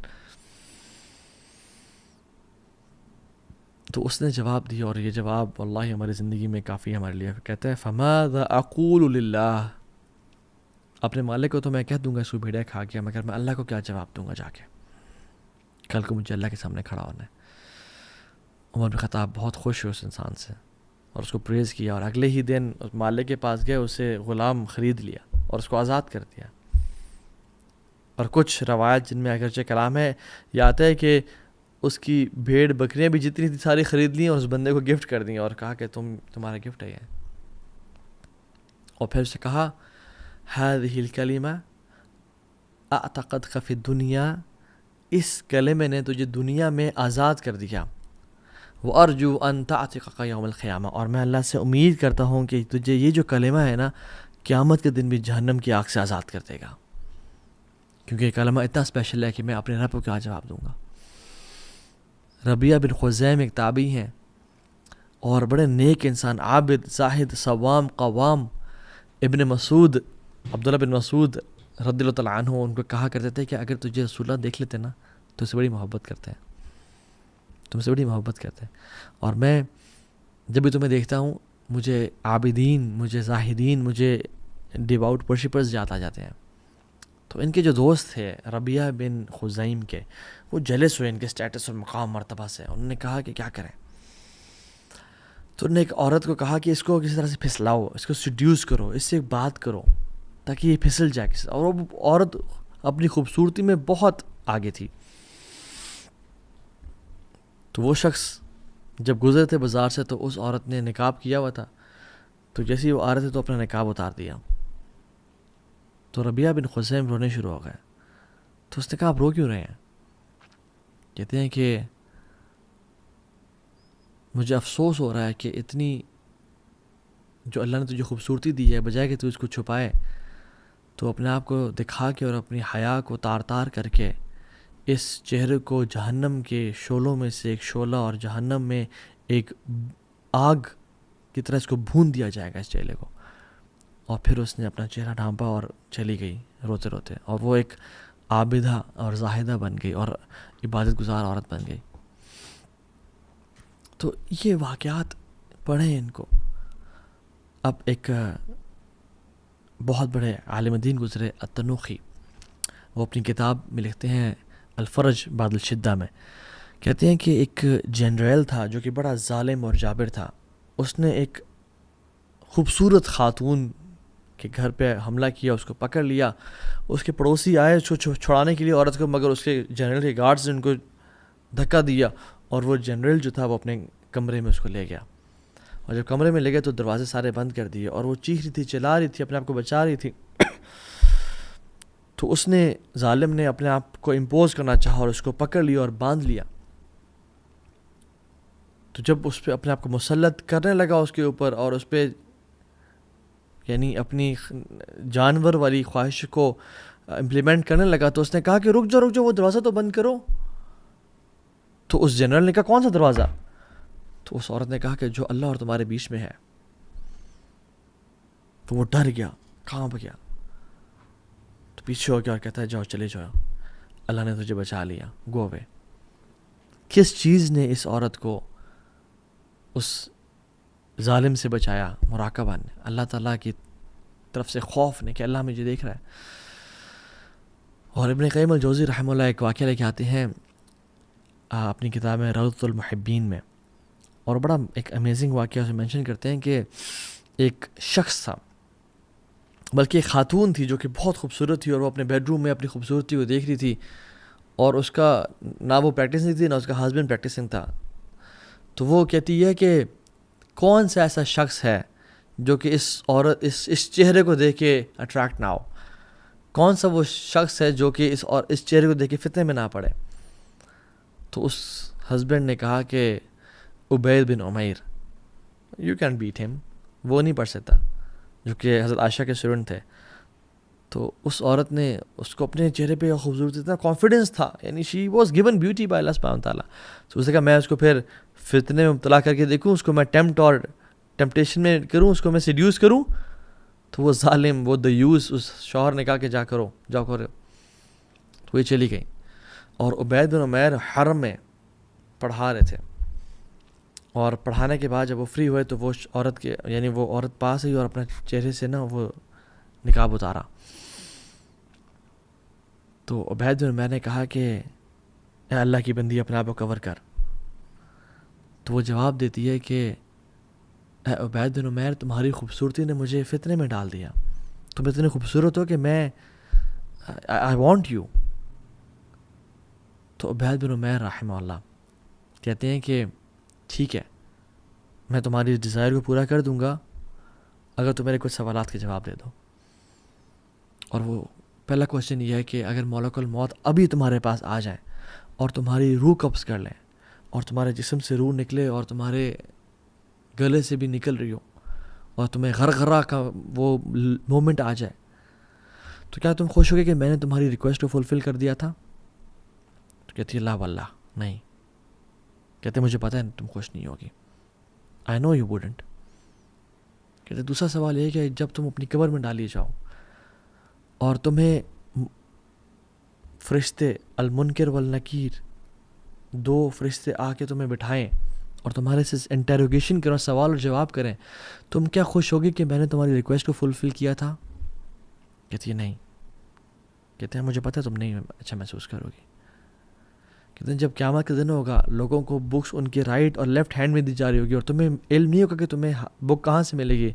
تو اس نے جواب دیا، اور یہ جواب واللہ ہماری زندگی میں کافی ہمارے لیے کہتا ہے، فماذا اقول للہ، اپنے مالک کو تو میں کہہ دوں گا اس کو بھیڑیا کھا گیا، مگر میں اللہ کو کیا جواب دوں گا جا کے، کل کو مجھے اللہ کے سامنے کھڑا ہونا ہے. عمر بن خطاب بہت خوش ہوئے اس انسان سے اور اس کو پریز کیا، اور اگلے ہی دن اس مالک کے پاس گئے، اسے غلام خرید لیا اور اس کو آزاد کر دیا. اور کچھ روایت جن میں اگرچہ کلام ہے، یہ آتا ہے کہ اس کی بھیڑ بکریاں بھی جتنی تھی ساری خرید لیں اور اس بندے کو گفٹ کر دیں، اور کہا کہ تمہارا گفٹ ہے یہ. اور پھر اسے کہا، هذه الکلمہ اعتقدک فی الدنیا، اس کلمے نے تجھے دنیا میں آزاد کر دیا. وارجو ان تعتقک یوم القیامہ، اور میں اللہ سے امید کرتا ہوں کہ تجھے یہ جو کلمہ ہے نا، قیامت کے دن بھی جہنم کی آگ سے آزاد کر دے گا، کیونکہ یہ کلمہ اتنا اسپیشل ہے کہ میں اپنے رب کو کیا جواب دوں گا. ربیہ بن خزیم ایک تابعی ہیں اور بڑے نیک انسان، عابد، زاہد، صوام، قوام. ابن مسعود، عبداللہ بن مسعود رضی اللہ تعالیٰ عنہ ان کو کہا کرتے تھے کہ اگر تجھے رسول اللہ دیکھ لیتے نا تو اس سے بڑی محبت کرتے ہیں، تم سے بڑی محبت کرتے ہیں. اور میں جب بھی تمہیں دیکھتا ہوں مجھے عابدین، مجھے زاہدین، مجھے ڈیواؤٹ ورشپرز یاد آ جاتے ہیں. تو ان کے جو دوست تھے ربیہ بن خزیم کے، وہ جلس ہوئے ان کے سٹیٹس اور مقام مرتبہ سے. انہوں نے کہا کہ کیا کریں. تو انہوں نے ایک عورت کو کہا کہ اس کو کسی طرح سے پھسلاؤ، اس کو سیڈیوس کرو، اس سے ایک بات کرو تاکہ یہ پھسل جائے کسی. اور وہ عورت اپنی خوبصورتی میں بہت آگے تھی. تو وہ شخص جب گزرے تھے بازار سے تو اس عورت نے نقاب کیا ہوا تھا، تو جیسے ہی وہ آ رہے تھے تو اپنا نقاب اتار دیا. تو ربیہ بن خزیم رونے شروع ہو گئے. تو اس نے کہا آپ رو کیوں رہے ہیں؟ کہتے ہیں کہ مجھے افسوس ہو رہا ہے کہ اتنی جو اللہ نے تجھے خوبصورتی دی ہے، بجائے کہ تو اس کو چھپائے تو اپنے آپ کو دکھا کے اور اپنی حیا کو تار تار کر کے اس چہرے کو جہنم کے شعلوں میں سے ایک شعلہ اور جہنم میں ایک آگ کی طرح اس کو بھون دیا جائے گا اس چہرے کو. اور پھر اس نے اپنا چہرہ ڈھانپا اور چلی گئی روتے روتے، اور وہ ایک عابدہ اور زاہدہ بن گئی اور عبادت گزار عورت بن گئی. تو یہ واقعات پڑھیں ان کو. اب ایک بہت بڑے عالم دین گزرے التنوخی، وہ اپنی کتاب میں لکھتے ہیں الفرج بعد الشدہ میں، کہتے ہیں کہ ایک جنرل تھا جو کہ بڑا ظالم اور جابر تھا. اس نے ایک خوبصورت خاتون کے گھر پہ حملہ کیا، اس کو پکڑ لیا. اس کے پڑوسی آئے اس کو چھڑانے کے لیے عورت کو، مگر اس کے جنرل کے گارڈز نے ان کو دھکا دیا، اور وہ جنرل جو تھا وہ اپنے کمرے میں اس کو لے گیا. اور جب کمرے میں لے گئے تو دروازے سارے بند کر دیے، اور وہ چیخ رہی تھی، چلا رہی تھی، اپنے آپ کو بچا رہی تھی. تو اس نے ظالم نے اپنے آپ کو امپوز کرنا چاہا اور اس کو پکڑ لیا اور باندھ لیا. تو جب اس پہ اپنے آپ کو مسلط کرنے لگا اس کے اوپر، اور اس پہ یعنی اپنی جانور والی خواہش کو امپلیمنٹ کرنے لگا، تو اس نے کہا کہ رک جاؤ وہ دروازہ تو بند کرو. تو اس جنرل نے کہا کون سا دروازہ؟ تو اس عورت نے کہا کہ جو اللہ اور تمہارے بیچ میں ہے. تو وہ ڈر گیا، کہاں پہ گیا، تو پیچھے ہو گیا اور کہتا ہے جاؤ چلے جاؤ، اللہ نے تجھے بچا لیا، گو اوے. کس چیز نے اس عورت کو اس ظالم سے بچایا؟ مراقبہ نے، اللہ تعالیٰ کی طرف سے خوف نے کہ اللہ مجھے دیکھ رہا ہے. اور ابن قیم الجوزی رحمہ اللہ ایک واقعہ لے کے آتے ہیں اپنی کتاب میں روضۃ المحبین میں، اور بڑا ایک امیزنگ واقعہ اسے مینشن کرتے ہیں کہ ایک شخص تھا، بلکہ ایک خاتون تھی جو کہ بہت خوبصورت تھی، اور وہ اپنے بیڈ روم میں اپنی خوبصورتی کو دیکھ رہی تھی، اور اس کا نہ وہ پریکٹسنگ تھی نہ اس کا ہسبینڈ پریکٹسنگ تھا. تو وہ کہتی ہے کہ کون سا ایسا شخص ہے جو کہ اس چہرے کو دیکھ کے اٹریکٹ نہ ہو، کون سا وہ شخص ہے جو کہ اس چہرے کو دیکھ کے فتنے میں نہ پڑے. تو اس ہسبینڈ نے کہا کہ عبید بن عمیر، یو کین بیٹ ہم، وہ نہیں پڑھ سکتا، جو کہ حضرت عائشہ کے اسٹوڈنٹ تھے. تو اس عورت نے اس کو اپنے چہرے پہ خوبصورتی تھا، کانفیڈنس تھا، یعنی she was given beauty by Allah سبحانہ تعالیٰ. تو اس نے کہا میں اس کو پھر فتنے میں مبتلا کر کے دیکھوں، اس کو میں ٹیمپٹیشن میں کروں، اس کو میں سیڈیوس کروں. تو وہ ظالم، وہ دیوس، اس شوہر نے کہا کہ جاؤ کرو. تو یہ چلی گئی، اور عبید بن عمیر حرم میں پڑھا رہے تھے، اور پڑھانے کے بعد جب وہ فری ہوئے تو وہ عورت پاس ہوئی اور اپنے چہرے سے نا وہ نقاب اتارا. تو عبید بن عمیر نے کہا کہ اے اللہ کی بندی اپنے آپ کو کور کر. تو وہ جواب دیتی ہے کہ اے عبید بن عمیر، تمہاری خوبصورتی نے مجھے فتنے میں ڈال دیا، تم اتنے خوبصورت ہو کہ میں آئی وانٹ یو. تو عبید بن عمیر رحمہ اللہ کہتے ہیں کہ ٹھیک ہے، میں تمہاری ڈیزائر کو پورا کر دوں گا اگر تم میرے کچھ سوالات کے جواب دے دو. اور وہ پہلا کوشچن یہ ہے کہ اگر ملک الموت ابھی تمہارے پاس آ جائیں اور تمہاری روح قبض کر لیں، اور تمہارے جسم سے روح نکلے اور تمہارے گلے سے بھی نکل رہی ہو، اور تمہیں غرغرہ کا وہ مومنٹ آ جائے، تو کیا تم خوش ہوگے کہ میں نے تمہاری ریکویسٹ کو فلفل کر دیا تھا؟ تو کہتی ہے لا واللہ نہیں. کہتے مجھے پتہ ہے تم خوش نہیں ہوگی، آئی نو یو ووڈنٹ. کہتے دوسرا سوال یہ ہے کہ جب تم اپنی قبر میں ڈالی جاؤ اور تمہیں فرشتے المنکر والنکیر، دو فرشتے آ کے تمہیں بٹھائیں اور تمہارے سے انٹیروگیشن کریں، سوال اور جواب کریں، تم کیا خوش ہوگی کہ میں نے تمہاری ریکویسٹ کو فلفل کیا تھا؟ کہتی ہے نہیں. کہتے ہیں مجھے پتہ ہے تم نہیں اچھا محسوس کرو گی. کہتے ہیں جب قیامت کا دن ہوگا، لوگوں کو بکس ان کے رائٹ اور لیفٹ ہینڈ میں دی جا رہی ہوگی، اور تمہیں علم نہیں ہوگا کہ تمہیں بک کہاں سے ملے گی.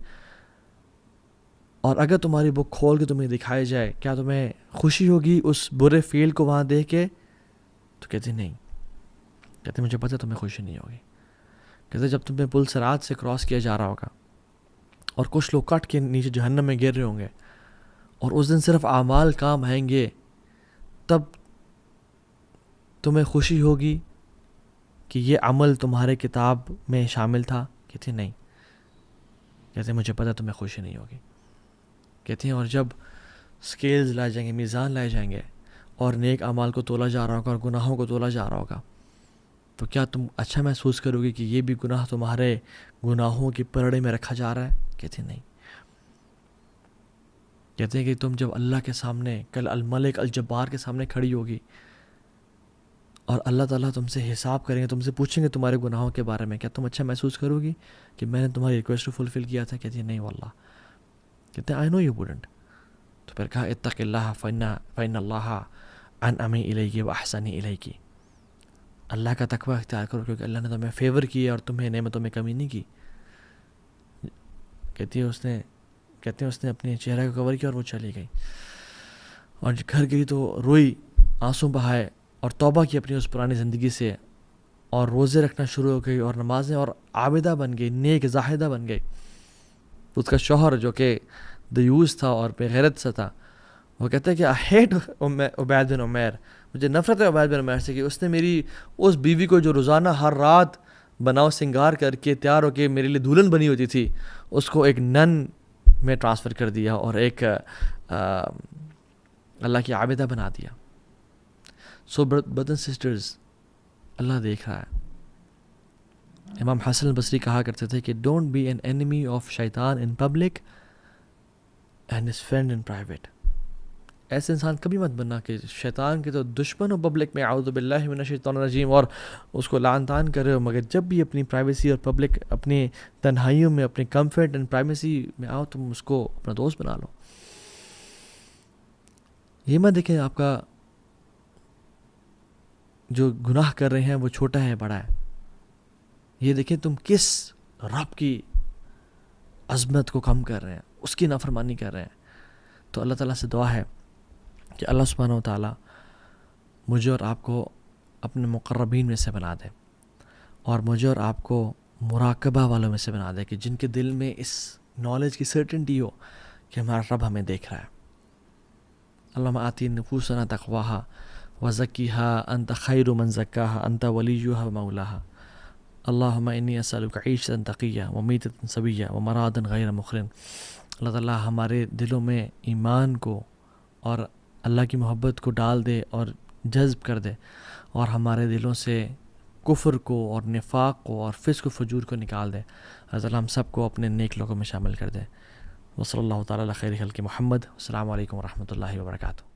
اور اگر تمہاری بک کھول کے تمہیں دکھائی جائے، کیا تمہیں خوشی ہوگی اس برے فیل کو وہاں دیکھ کے؟ تو کہتے نہیں. کہتے مجھے پتہ ہے تمہیں خوشی نہیں ہوگی. کہتے جب تمہیں پل صراط سے کراس کیا جا رہا ہوگا اور کچھ لوگ کٹ کے نیچے جہنم میں گر رہے ہوں گے، اور اس دن صرف اعمال کام آئیں گے، تب تمہیں خوشی ہوگی کہ یہ عمل تمہارے کتاب میں شامل تھا؟ کہتے نہیں. کہتے مجھے پتہ تمہیں خوشی نہیں ہوگی. کہتے ہیں اور جب سکیلز لائے جائیں گے، میزان لائے جائیں گے، اور نیک اعمال کو تولا جا رہا ہوگا اور گناہوں کو تولا جا رہا ہوگا، تو کیا تم اچھا محسوس کرو گی کہ یہ بھی گناہ تمہارے گناہوں کی پرڑے میں رکھا جا رہا ہے؟ کہتے نہیں. کہتے ہیں کہ تم جب اللہ کے سامنے کل الملک الجبار کے سامنے کھڑی ہوگی اور اللہ تعالیٰ تم سے حساب کریں گے، تم سے پوچھیں گے تمہارے گناہوں کے بارے میں، کیا تم اچھا محسوس کرو گی کہ میں نے تمہاری ریکویسٹ کو فلفل کیا تھا؟ کہتی ہے نہیں واللہ. کہتے ہیں آئی نو یو ووڈنٹ. تو پھر کہا اتق اللہ فإن اللہ انعم الیک واحسن الیک، اللہ کا تقوی اختیار کرو کیونکہ اللہ نے تمہیں فیور کی اور تمہیں نعمتوں میں کمی نہیں کی. کہتے ہیں اس نے اپنے چہرہ کو کور کیا اور وہ چلی گئی، اور گھر گئی تو روئی، آنسوں بہائے، اور توبہ کی اپنی اس پرانی زندگی سے، اور روزے رکھنا شروع ہو گئی، اور نمازیں، اور عابدہ بن گئی، نیک زاہدہ بن گئی. اس کا شوہر جو کہ دیوس تھا اور بے غیرت سے تھا، وہ کہتا ہے کہ آئی ہیٹ عبید بن عمیر، مجھے نفرت ہے عبید بن عمیر سے کہ اس نے میری اس بیوی کو جو روزانہ ہر رات بناؤ سنگار کر کے تیار ہو کے میرے لیے دلہن بنی ہوتی تھی، اس کو ایک نن میں ٹرانسفر کر دیا اور ایک اللہ کی عابدہ بنا دیا. سو برادرز اینڈ سسٹرز، اللہ دیکھ رہا ہے. امام حسن البصری کہا کرتے تھے کہ don't be an enemy of شیطان in public and his friend in private. ایسے انسان کبھی مت بننا کہ شیطان کے تو دشمن ہو پبلک میں، اعوذ باللہ من الشیطان الرجیم، اور اس کو لعن طعن کر رہے ہو، مگر جب بھی اپنی پرائیویسی اور پبلک، اپنی تنہائیوں میں، اپنے کمفرٹ اینڈ پرائیویسی میں آؤ، تم اس کو اپنا دوست بنا لو. یہ مت دیکھیں آپ کا جو گناہ کر رہے ہیں وہ چھوٹا ہے بڑا ہے، یہ دیکھیں تم کس رب کی عظمت کو کم کر رہے ہیں، اس کی نافرمانی کر رہے ہیں. تو اللہ تعالیٰ سے دعا ہے کہ اللہ سبحانہ و تعالیٰ مجھے اور آپ کو اپنے مقربین میں سے بنا دے، اور مجھے اور آپ کو مراقبہ والوں میں سے بنا دے، کہ جن کے دل میں اس نالج کی سرٹنٹی ہو کہ ہمارا رب ہمیں دیکھ رہا ہے. اللہم آتی نفوسنا تقواہا وزکیہا انت خیر من زکاہا انت ولیہا ومولاہا. اللہم انی اسألک عیشتا تقیہ ومیتتا سویہ ومرادا غیر مخرن. اللہ تعالیٰ ہمارے دلوں میں ایمان کو اور اللہ کی محبت کو ڈال دے اور جذب کر دے، اور ہمارے دلوں سے کفر کو اور نفاق کو اور فسق و فجور کو نکال دے. اللہ تعالیٰ ہم سب کو اپنے نیک لوگوں میں شامل کر دے. وصلی اللہ تعالیٰ علی خیر خلق محمد. السلام علیکم ورحمۃ اللہ وبرکاتہ.